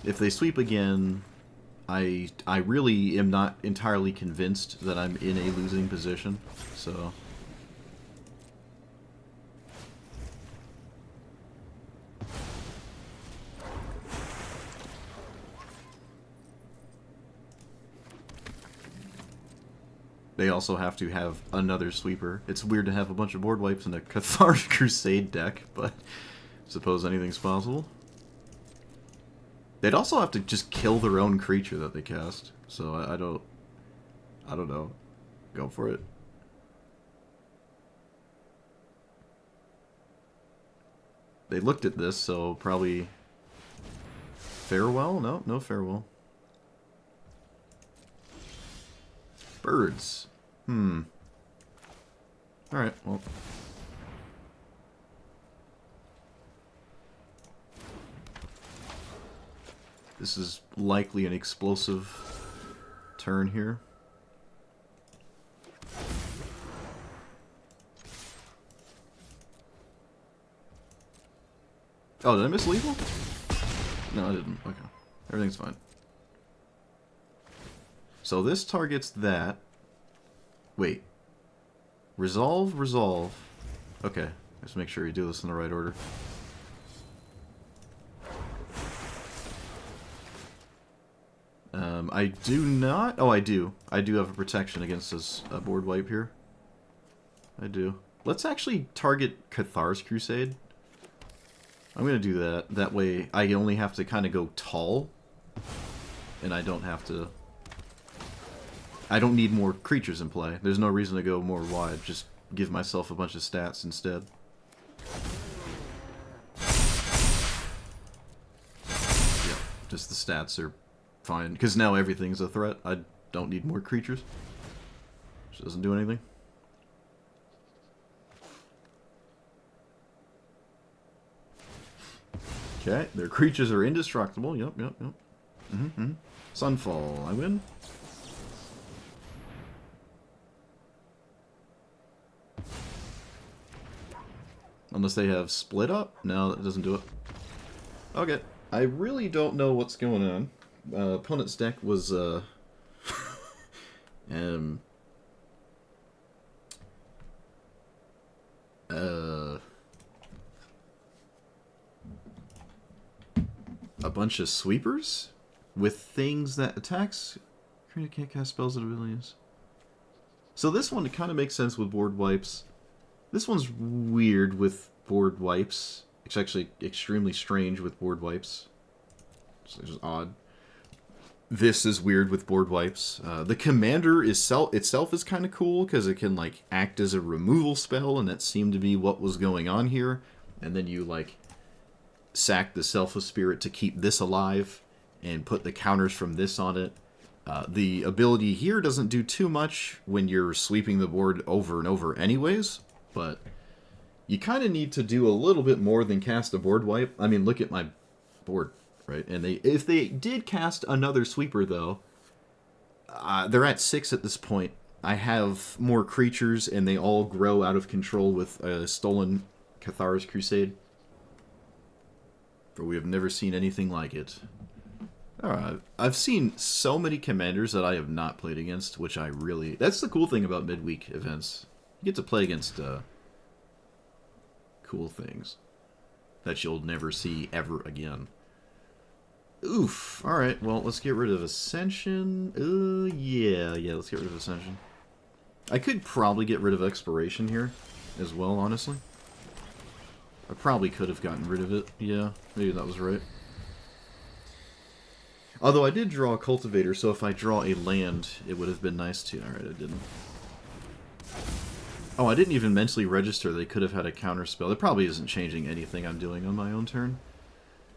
If they sweep again, I really am not entirely convinced that I'm in a losing position, so... They also have to have another sweeper. It's weird to have a bunch of board wipes in a Cathar's Crusade deck, but I suppose anything's possible. They'd also have to just kill their own creature that they cast, so I don't know. Go for it. they looked at this, so probably farewell? No, no farewell. Birds. Hmm. Alright, well. This is likely an explosive turn here. Oh, did I miss lethal? No, I didn't. Okay. Everything's fine. So this targets that. Wait. Resolve, resolve. Okay. Let's make sure you do this in the right order. I do not... Oh, I do. I do have a protection against this board wipe here. I do. Let's actually target Cathar's Crusade. I'm going to do that. That way I only have to kind of go tall. And I don't have to... I don't need more creatures in play. There's no reason to go more wide. Just give myself a bunch of stats instead. Yeah, just the stats are fine. Because now everything's a threat. I don't need more creatures. Which doesn't do anything. Okay, their creatures are indestructible. Yep, yep, yep. Mm-hmm. Sunfall, I win. Unless they have split up? No, that doesn't do it. Okay, I really don't know what's going on. Opponent's deck was, a bunch of sweepers with things that attacks. Creature can't cast spells and abilities. So this one kind of makes sense with board wipes. This one's weird with board wipes. It's actually extremely strange with board wipes. It's just odd. This is weird with board wipes. The commander itself is kind of cool because it can like act as a removal spell, and that seemed to be what was going on here. And then you like sack the Selfless Spirit to keep this alive and put the counters from this on it. The ability here doesn't do too much when you're sweeping the board over and over anyways, but you kind of need to do a little bit more than cast a board wipe. I mean, look at my board, right? And if they did cast another sweeper, though, they're at 6 at this point. I have more creatures, and they all grow out of control with a stolen Cathar's Crusade. For we have never seen anything like it. Alright, I've seen so many commanders that I have not played against, which I really... That's the cool thing about midweek events. You get to play against cool things that you'll never see ever again. Oof. Alright, well, let's get rid of Ascension. Yeah, let's get rid of Ascension. I could probably get rid of Expiration here as well, honestly. I probably could have gotten rid of it. Yeah, maybe that was right. Although I did draw a Cultivator, so if I draw a land, it would have been nice too. Alright, I didn't. Oh, I didn't even mentally register they could have had a counter spell. It probably isn't changing anything I'm doing on my own turn.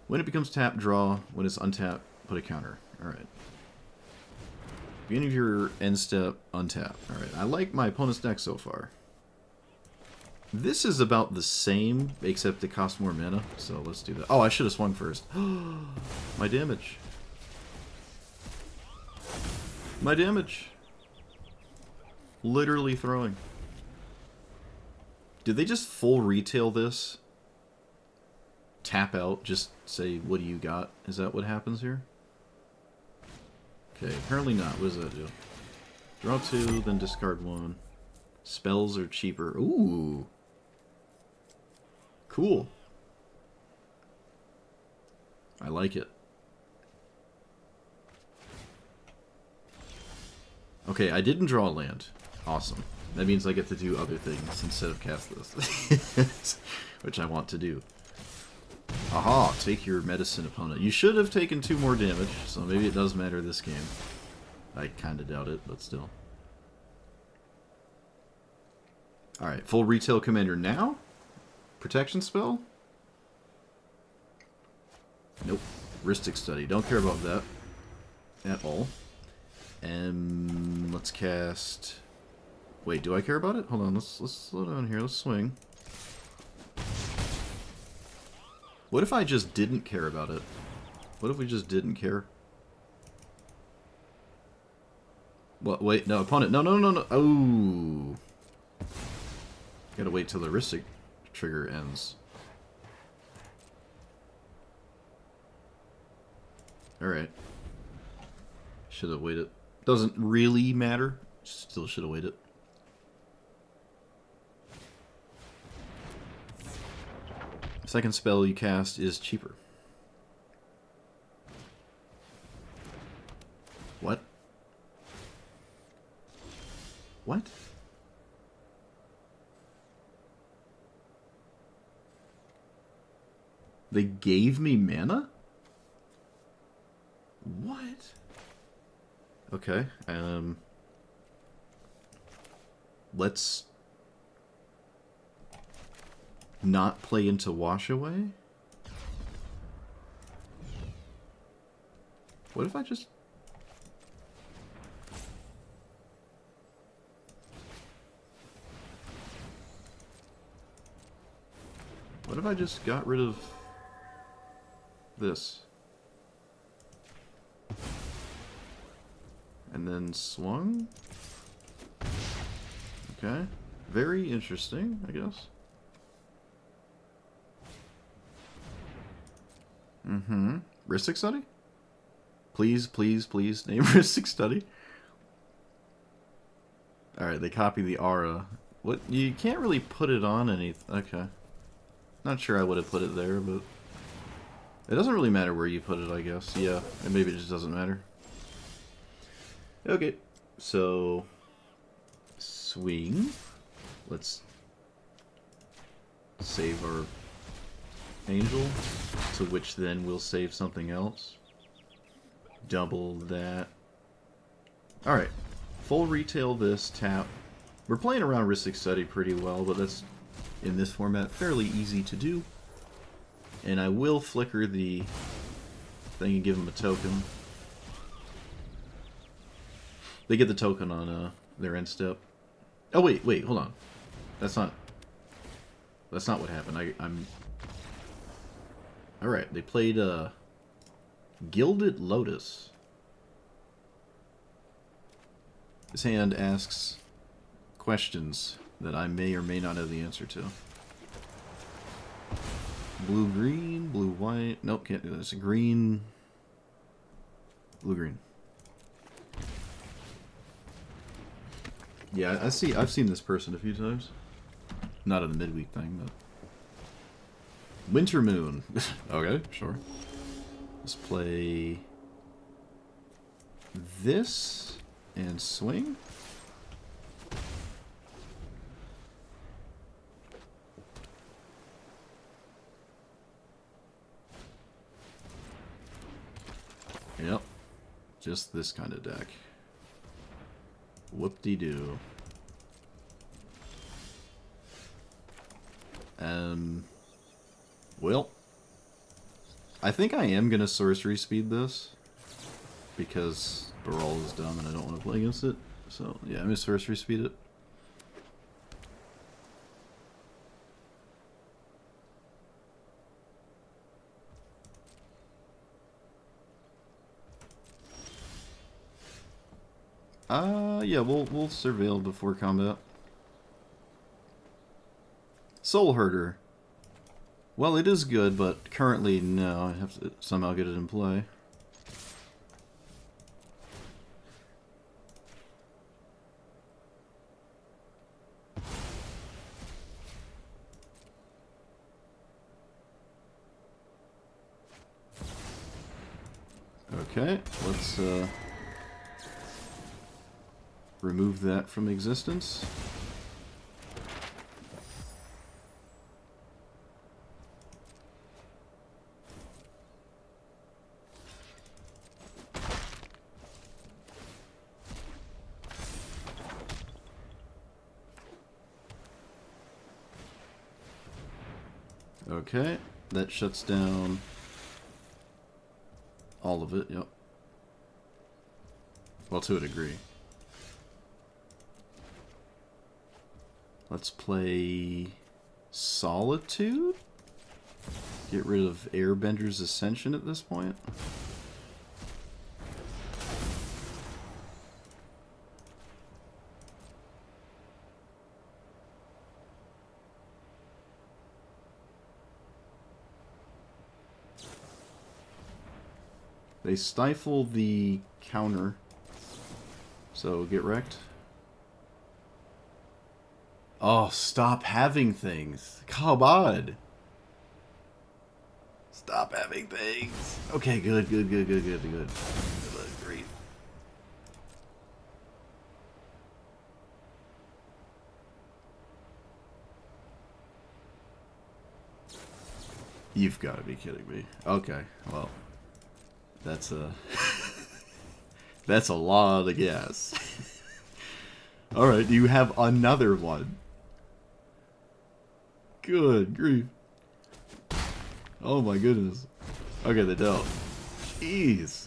When it becomes tap, draw. When it's untap, put a counter. Alright. Beginning of your end step, untap. Alright, I like my opponent's deck so far. This is about the same, except it costs more mana, so let's do that. Oh, I should have swung first. My damage. My damage. Literally throwing. Did they just full retail this? Tap out, just say, what do you got? Is that what happens here? Okay, apparently not. What does that do? Draw 2, then discard 1. Spells are cheaper. Ooh. Cool. I like it. Okay, I didn't draw a land. Awesome. That means I get to do other things instead of cast this. Which I want to do. Aha! Take your medicine, opponent. You should have taken 2 more damage, so maybe it does matter this game. I kinda doubt it, but still. Alright, full retail commander now? Protection spell? Nope. Ristic Study. Don't care about that at all. And let's cast... Wait, do I care about it? Hold on, let's slow down here. Let's swing. What if I just didn't care about it? What if we just didn't care? What? Wait, no, opponent. No, no, no, no. Oh. Gotta wait till the Ristic trigger ends. Alright. Should have waited. Doesn't really matter. Still should have waited. Second spell you cast is cheaper. What? What? They gave me mana? What? Okay, let's not play into Wash Away? What if I just... What if I just got rid of this? And then swung? Okay. Very interesting, I guess. Mm-hmm. Ristic Study? Please, please, please name Ristic Study. Alright, they copy the aura. What? You can't really put it on anything. Okay. Not sure I would have put it there, but... It doesn't really matter where you put it, I guess. Yeah, and maybe it just doesn't matter. Okay, so... Swing. Let's save our angel, to which then we'll save something else. Double that. Alright, full retail this, tap. We're playing around Ristic Study pretty well, but that's, in this format, fairly easy to do. And I will flicker the thing and give them a token. They get the token on their end step. Oh wait, wait, hold on. That's not what happened. I'm alright, they played Gilded Lotus. This hand asks questions that I may or may not have the answer to. Blue-green, blue-white. Nope, can't do this. Green. Blue-green. Yeah, I've seen this person a few times. Not in the midweek thing, but... Winter Moon. Okay, sure. Let's play... this and swing. Yep. Just this kind of deck. Whoop-de-doo. Well, I think I am gonna sorcery speed this because Brawl is dumb and I don't want to play against it. So yeah, I'm gonna sorcery speed it. Yeah, we'll surveil before combat. Soul Herder. Well, it is good, but currently, no. I have to somehow get it in play. Okay, let's remove that from existence. Okay, that shuts down All of it, yep. Well, to a degree. Let's play Solitude? Get rid of Airbender's Ascension at this point. They stifle the counter, so get wrecked. Oh, stop having things. Come on. Stop having things. Okay, good. Good grief. You've got to be kidding me. Okay, well. That's a... that's a lot of gas. Alright, you have another one. Good grief. Oh my goodness. Okay, they dealt. Jeez.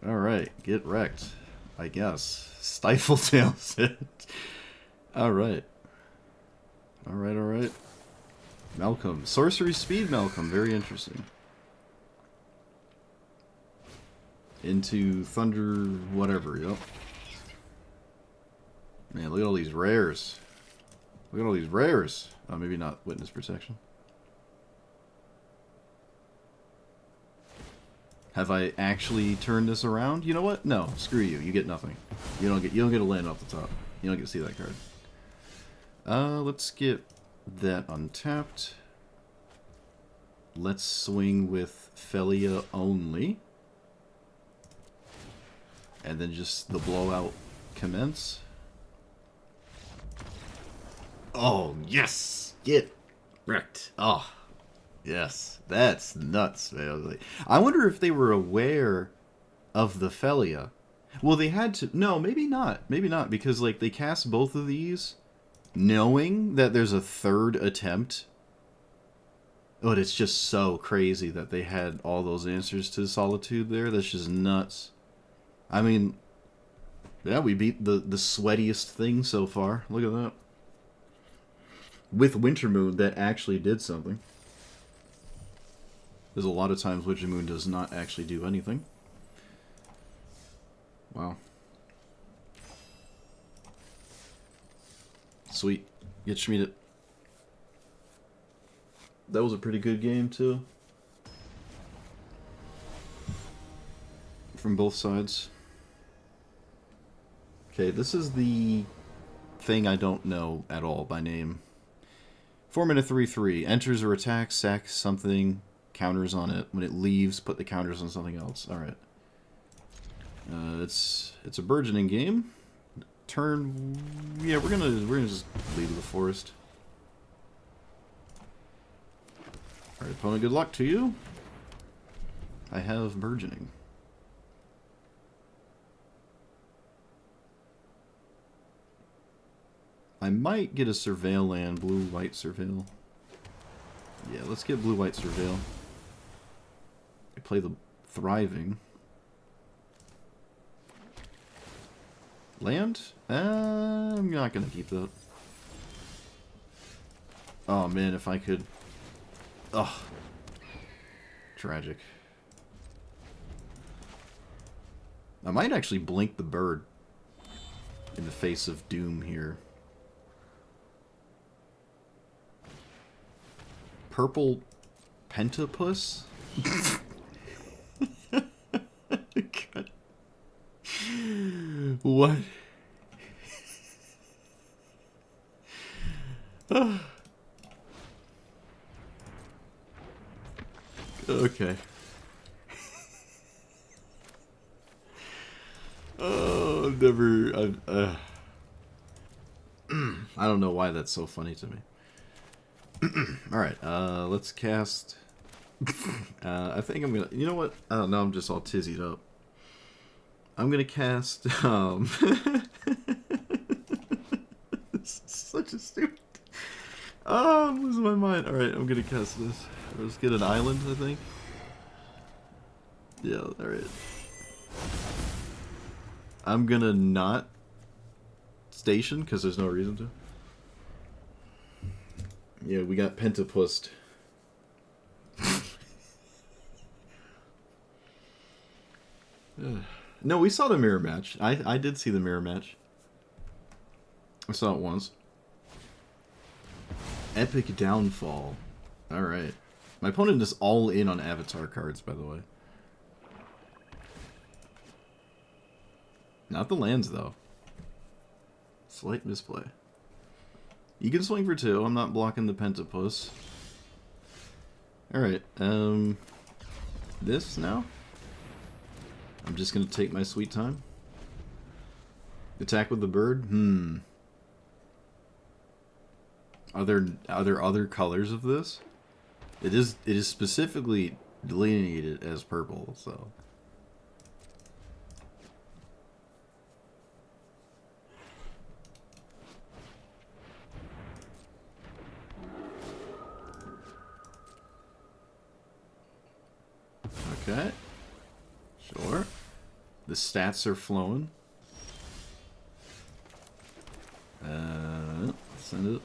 Alright, get wrecked. I guess. Stifle tails it. Alright. Alright. Malcolm. Sorcery speed Malcolm. Very interesting. Into Thunder whatever, yep. Man, look at all these rares. Look at all these rares. Oh, maybe not Witness Protection. Have I actually turned this around? You know what? No, screw you. You get nothing. You don't get a land off the top. You don't get to see that card. Let's get that untapped. Let's swing with Felia only. And then just the blowout commence. Oh, yes! Get wrecked. Oh, yes. That's nuts, man. I wonder if they were aware of the Felia. Well, they had to... No, maybe not. Maybe not, because, like, they cast both of these knowing that there's a third attempt. But it's just so crazy that they had all those answers to Solitude there. That's just nuts. I mean, yeah, we beat the sweatiest thing so far. Look at that. With Winter Moon, that actually did something. There's a lot of times Winter Moon does not actually do anything. Wow. Sweet. Get Schmied. That was a pretty good game, too. From both sides. Okay, this is the thing I don't know at all by name. 4-mana 3/3. Enters or attacks, sacks something, counters on it. When it leaves, put the counters on something else. Alright. It's a burgeoning game. Turn... Yeah, we're gonna just leave the forest. Alright, opponent, good luck to you. I have burgeoning. I might get a Surveil land, blue-white Surveil. Yeah, let's get blue-white Surveil. I play the Thriving. Land? I'm not gonna keep that. Oh man, if I could... Ugh. Tragic. I might actually blink the bird in the face of doom here. Purple Pentapus? God. What? Okay. Oh, I've never... I don't know why that's so funny to me. Alright, let's cast... I think I'm gonna... You know what? I don't know, I'm just all tizzied up. I'm gonna cast... This is such a stupid... Oh, I'm losing my mind. Alright, I'm gonna cast this. Let's get an island, I think. Yeah, alright. I'm gonna not station, because there's no reason to. Yeah, we got Pentapused. No, we saw the mirror match. I did see the mirror match. I saw it once. Epic downfall. Alright. My opponent is all in on avatar cards, by the way. Not the lands, though. Slight misplay. You can swing for 2. I'm not blocking the Pentapus. Alright, this now? I'm just gonna take my sweet time. Attack with the bird? Are there other colors of this? It is specifically delineated as purple, so. Okay. Sure. The stats are flowing. Send it.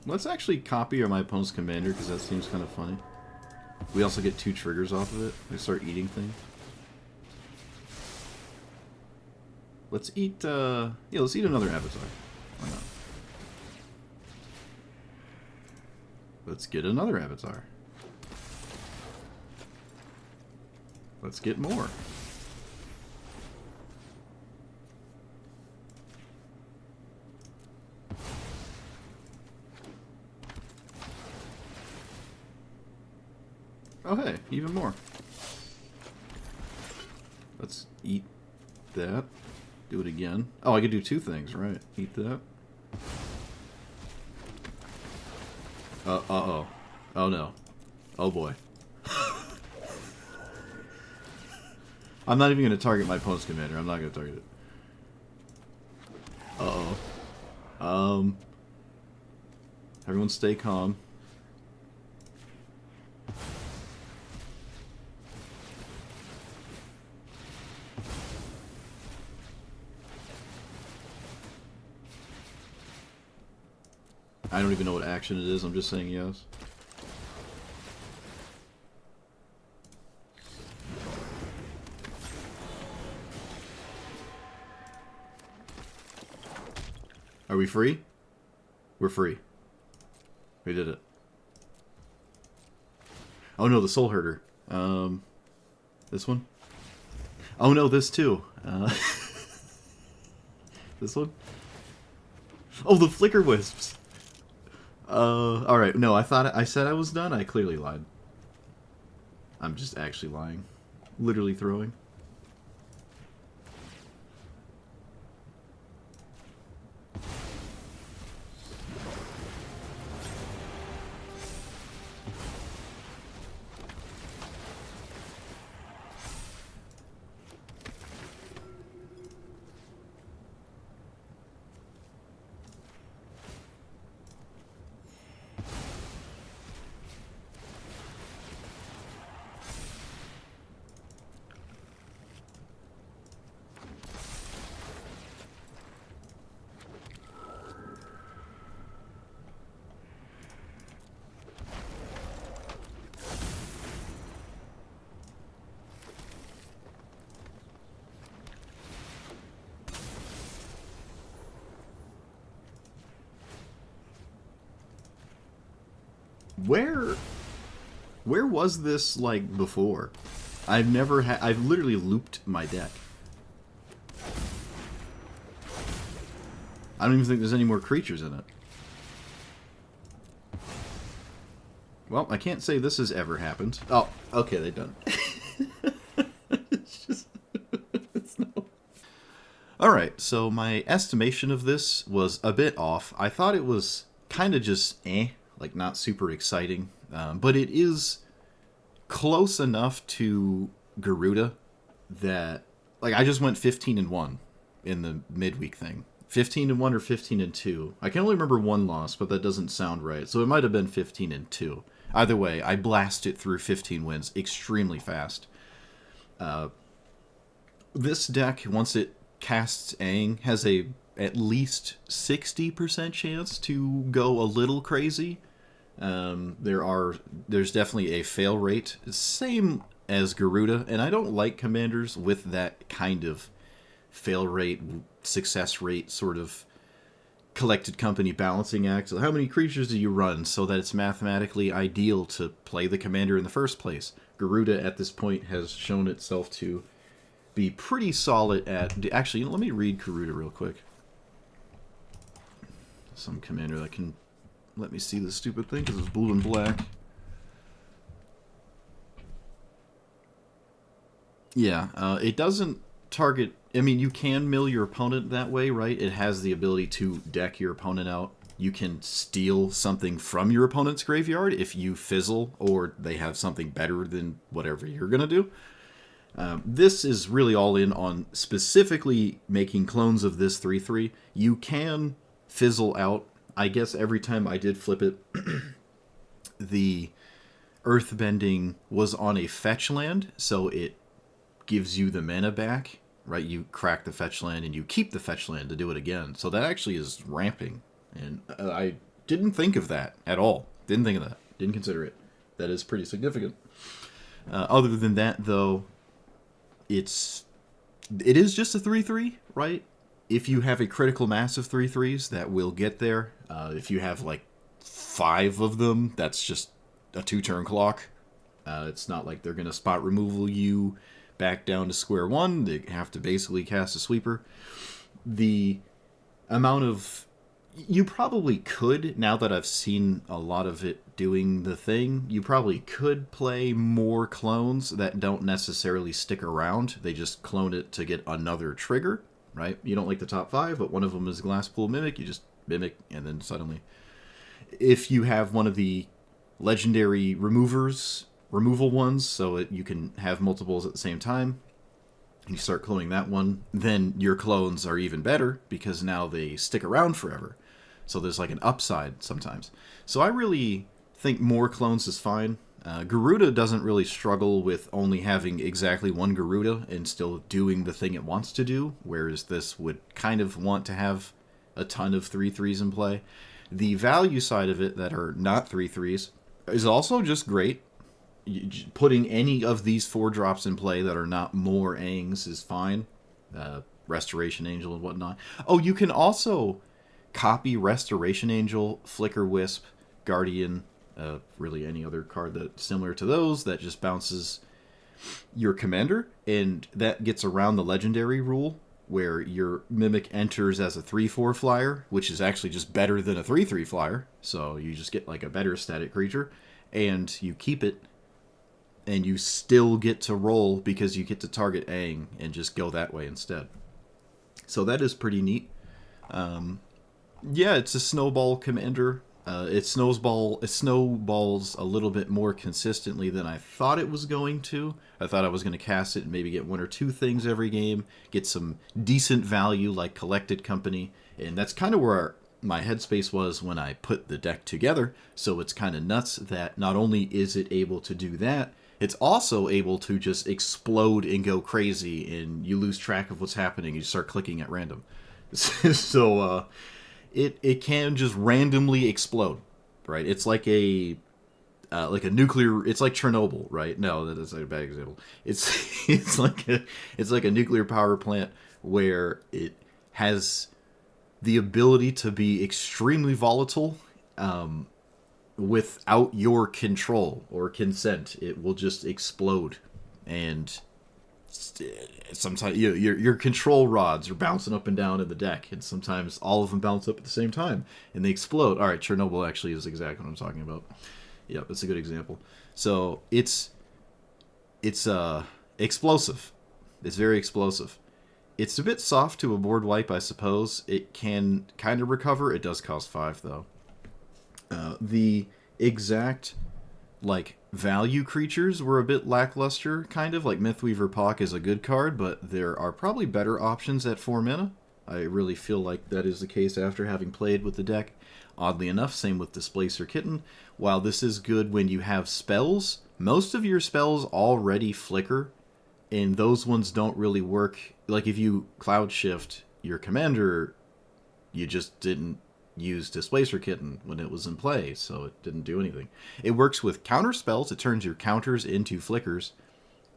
Let's actually copy my opponent's commander, because that seems kind of funny. We also get 2 triggers off of it. We start eating things. Let's eat, yeah, let's eat another avatar. Why not? Let's get another avatar. Let's get more. Oh hey, even more. Let's eat that. Do it again. Oh, I could do 2 things, right? Eat that. Uh-oh. Oh no. Oh boy. I'm not even going to target my opponent's commander. I'm not going to target it. Uh-oh. Everyone stay calm. I don't even know what action it is, I'm just saying yes. Are we free? We're free. We did it. Oh no, the Soul Herder. This one? Oh no, this too. This one? Oh, the Flicker Wisps! Alright, no, I said I was done, I clearly lied. I'm just actually lying. Literally throwing. Where was this, like, before? I've literally looped my deck. I don't even think there's any more creatures in it. Well, I can't say this has ever happened. Oh, okay, they've done. It's just... it's no... Alright, so my estimation of this was a bit off. I thought it was kind of just like not super exciting. But it is close enough to Garuda that, like, I just went 15-1 in the midweek thing. 15-1 or 15-2. I can only remember one loss, but that doesn't sound right. So it might have been 15-2. Either way, I blasted through 15 wins extremely fast. This deck, once it casts Aang, has a at least 60% chance to go a little crazy. There's definitely a fail rate, same as Garuda, and I don't like commanders with that kind of fail rate, success rate sort of collected company balancing act. So how many creatures do you run so that it's mathematically ideal to play the commander in the first place? Garuda at this point has shown itself to be pretty solid at... Actually, let me read Garuda real quick. Some commander that can let me see this stupid thing because it's blue and black. Yeah, it doesn't target... I mean, you can mill your opponent that way, right? It has the ability to deck your opponent out. You can steal something from your opponent's graveyard if you fizzle or they have something better than whatever you're going to do. This is really all in on specifically making clones of this 3/3. You can fizzle out. I guess every time I did flip it, the earthbending was on a fetch land, so it gives you the mana back, right? You crack the fetch land and you keep the fetch land to do it again. So that actually is ramping. And I didn't think of that at all. Didn't think of that. Didn't consider it. That is pretty significant. Other than that, though, it is just a 3/3, right? If you have a critical mass of 3/3s, that will get there. If you have like 5 of them, that's just a 2-turn clock. It's not like they're going to spot removal you back down to square one. They have to basically cast a sweeper. The amount of... You probably could, now that I've seen a lot of it doing the thing, you probably could play more clones that don't necessarily stick around. They just clone it to get another trigger, right? You don't like the top 5, but one of them is Glasspool Mimic. You just Mimic, and then suddenly... If you have one of the legendary removal ones, so you can have multiples at the same time, you start cloning that one, then your clones are even better because now they stick around forever. So there's like an upside sometimes. So I really think more clones is fine. Garuda doesn't really struggle with only having exactly one Garuda and still doing the thing it wants to do, whereas this would kind of want to have a ton of 3/3s in play. The value side of it that are not 3/3s is also just great. Putting any of these 4-drops in play that are not more Aangs is fine. Restoration Angel and whatnot. Oh, you can also copy Restoration Angel, Flicker Wisp, Guardian, really any other card that's similar to those that just bounces your commander, and that gets around the legendary rule where your Mimic enters as a 3/4 flyer, which is actually just better than a 3/3 flyer, so you just get like a better static creature, and you keep it, and you still get to roll because you get to target Aang and just go that way instead. So that is pretty neat. Yeah, it's a snowball commander. It snowballs a little bit more consistently than I thought it was going to. I thought I was going to cast it and maybe get 1 or 2 things every game, get some decent value like Collected Company, and that's kind of where my headspace was when I put the deck together. So it's kind of nuts that not only is it able to do that, it's also able to just explode and go crazy, and you lose track of what's happening. You start clicking at random. So it can just randomly explode, right? It's like a nuclear. It's like Chernobyl, right? No, that's a bad example. It's like a nuclear power plant where it has the ability to be extremely volatile. Without your control or consent, it will just explode, and sometimes your control rods are bouncing up and down in the deck, and sometimes all of them bounce up at the same time and they explode. All right, Chernobyl actually is exactly what I'm talking about. Yep, that's a good example. So it's explosive. It's very explosive. It's a bit soft to a board wipe, I suppose. It can kind of recover. It does cost 5 though. The exact like value creatures were a bit lackluster, kind of like Mythweaver Pock is a good card, but there are probably better options at 4 mana. I really feel like that is the case after having played with the deck. Oddly enough, same with Displacer Kitten. While this is good when you have spells, most of your spells already flicker, and those ones don't really work. Like if you Cloud Shift your commander, you just didn't use Displacer Kitten when it was in play, so it didn't do anything. It works with counter spells. It turns your counters into flickers.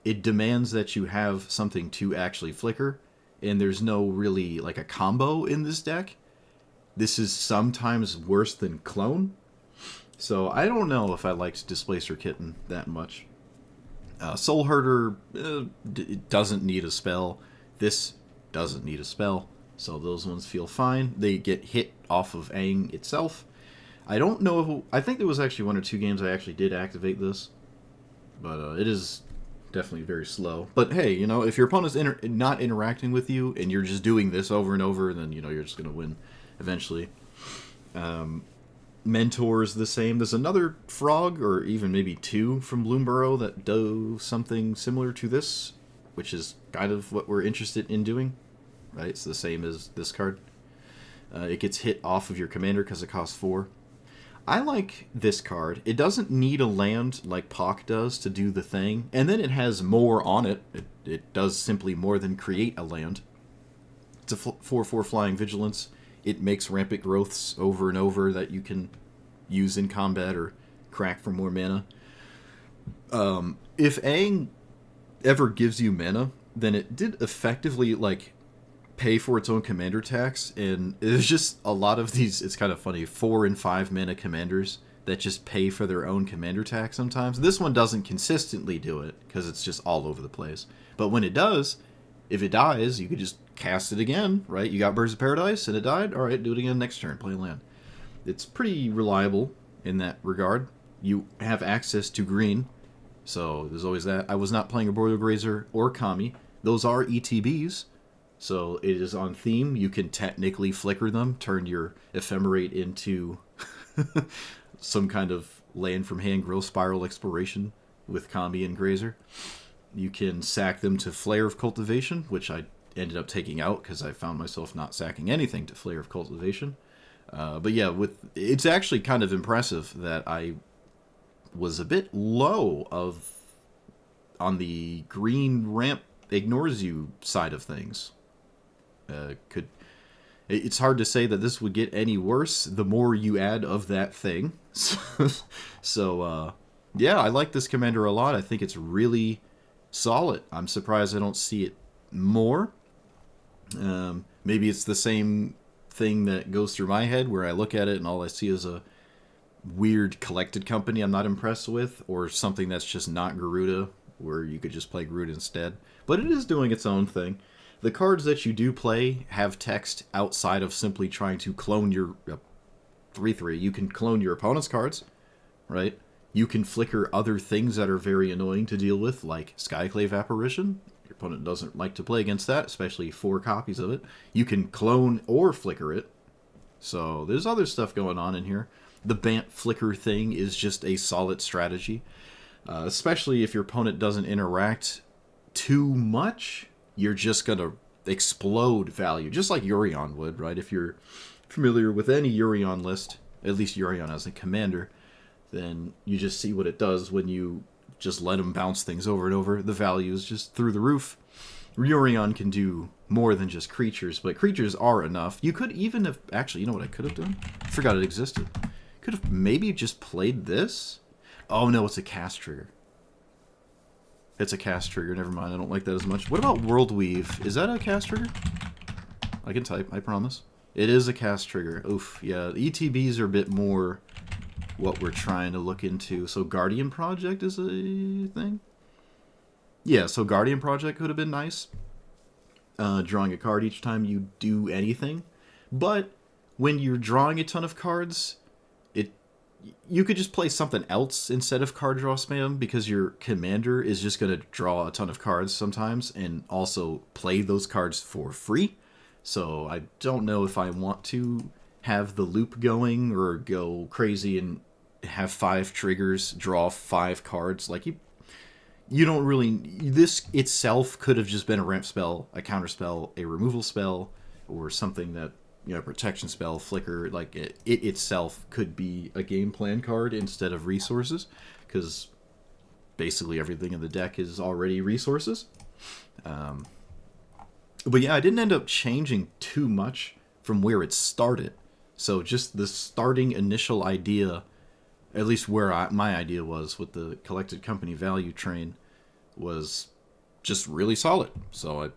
It demands that you have something to actually flicker, and there's no really like a combo in this deck. This is sometimes worse than Clone, so I don't know if I liked Displacer Kitten that much. Soul Herder it doesn't need a spell. This doesn't need a spell, so those ones feel fine. They get hit off of Aang itself. I don't know. I think there was actually 1 or 2 games I actually did activate this, but it is definitely very slow. But hey, you know, if your opponent's not interacting with you and you're just doing this over and over, then you know you're just gonna win eventually. Mentor's the same. There's another frog, or even maybe 2 from Bloomborough that do something similar to this, which is kind of what we're interested in doing. Right? It's the same as this card. It gets hit off of your commander because it costs 4. I like this card. It doesn't need a land like Pock does to do the thing, and then it has more on it. It does simply more than create a land. It's a 4/4 flying vigilance. It makes rampant growths over and over that you can use in combat or crack for more mana. If Aang ever gives you mana, then it did effectively like pay for its own commander tax, and there's just a lot of these. It's kind of funny, 4 and 5 mana commanders that just pay for their own commander tax sometimes. This one doesn't consistently do it because it's just all over the place. But when it does, if it dies, you could just cast it again, right? You got Birds of Paradise and it died. All right, do it again next turn. Play land. It's pretty reliable in that regard. You have access to green, so there's always that. I was not playing a Boiler Grazer or Kami. Those are ETBs, so it is on theme. You can technically flicker them, turn your Ephemerate into some kind of land from hand growth spiral exploration with Kami and Grazer. You can sack them to Flare of Cultivation, which I ended up taking out because I found myself not sacking anything to Flare of Cultivation. But yeah, it's actually kind of impressive that I was a bit low on the green ramp ignores you side of things. It's hard to say that this would get any worse the more you add of that thing. So yeah, I like this commander a lot. I think it's really solid. I'm surprised I don't see it more. Maybe it's the same thing that goes through my head where I look at it and all I see is a weird collected company I'm not impressed with, or something that's just not Garuda, where you could just play Garuda instead. But it is doing its own thing. The cards that you do play have text outside of simply trying to clone your 3/3. You can clone your opponent's cards, right? You can flicker other things that are very annoying to deal with, like Skyclave Apparition. Your opponent doesn't like to play against that, especially 4 copies of it. You can clone or flicker it. So there's other stuff going on in here. The Bant Flicker thing is just a solid strategy, especially if your opponent doesn't interact too much. You're just going to explode value, just like Yurion would, right? If you're familiar with any Yurion list, at least Yurion as a commander, then you just see what it does when you just let him bounce things over and over. The value is just through the roof. Yurion can do more than just creatures, but creatures are enough. You could even have... Actually, you know what I could have done? I forgot it existed. Could have maybe just played this? Oh, no, it's a cast trigger. It's a cast trigger. Never mind, I don't like that as much. What about World Weave? Is that a cast trigger? I can type, I promise. It is a cast trigger. Oof, yeah. ETBs are a bit more what we're trying to look into. So Guardian Project is a thing? Yeah, so Guardian Project could have been nice. Drawing a card each time you do anything. But when you're drawing a ton of cards, you could just play something else instead of card draw spam, because your commander is just going to draw a ton of cards sometimes and also play those cards for free. So I don't know if I want to have the loop going or go crazy and have 5 triggers, draw 5 cards. Like, you don't really. This itself could have just been a ramp spell, a counter spell, a removal spell, or something that, protection spell, flicker. Like, it itself could be a game plan card instead of resources, because basically everything in the deck is already resources. But yeah, I didn't end up changing too much from where it started. So just the starting initial idea, at least where my idea was with the collected company value train, was just really solid. So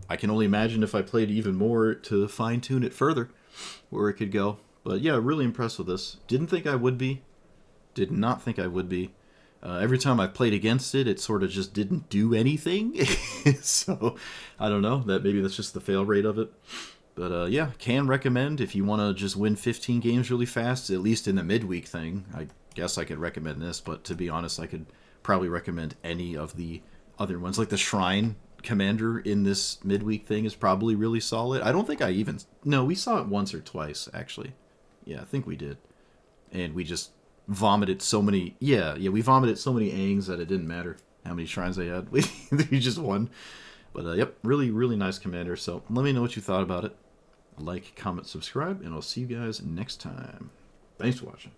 I can only imagine if I played even more to fine tune it further, where it could go. But yeah, really impressed with this. Didn't think I would be. Did not think I would be. Every time I played against it, it sort of just didn't do anything. So I don't know. Maybe that's just the fail rate of it. But yeah, can recommend if you want to just win 15 games really fast, at least in the midweek thing. I guess I could recommend this, but to be honest, I could probably recommend any of the other ones. Like the Shrine Commander in this midweek thing is probably really solid. I don't think I even... No, we saw it once or twice, actually. Yeah, I think we did. And we just vomited so many... Yeah, we vomited so many Aangs that it didn't matter how many shrines they had. We just won. But yep, really, really nice commander. So let me know what you thought about it. Like, comment, subscribe, and I'll see you guys next time. Thanks for watching.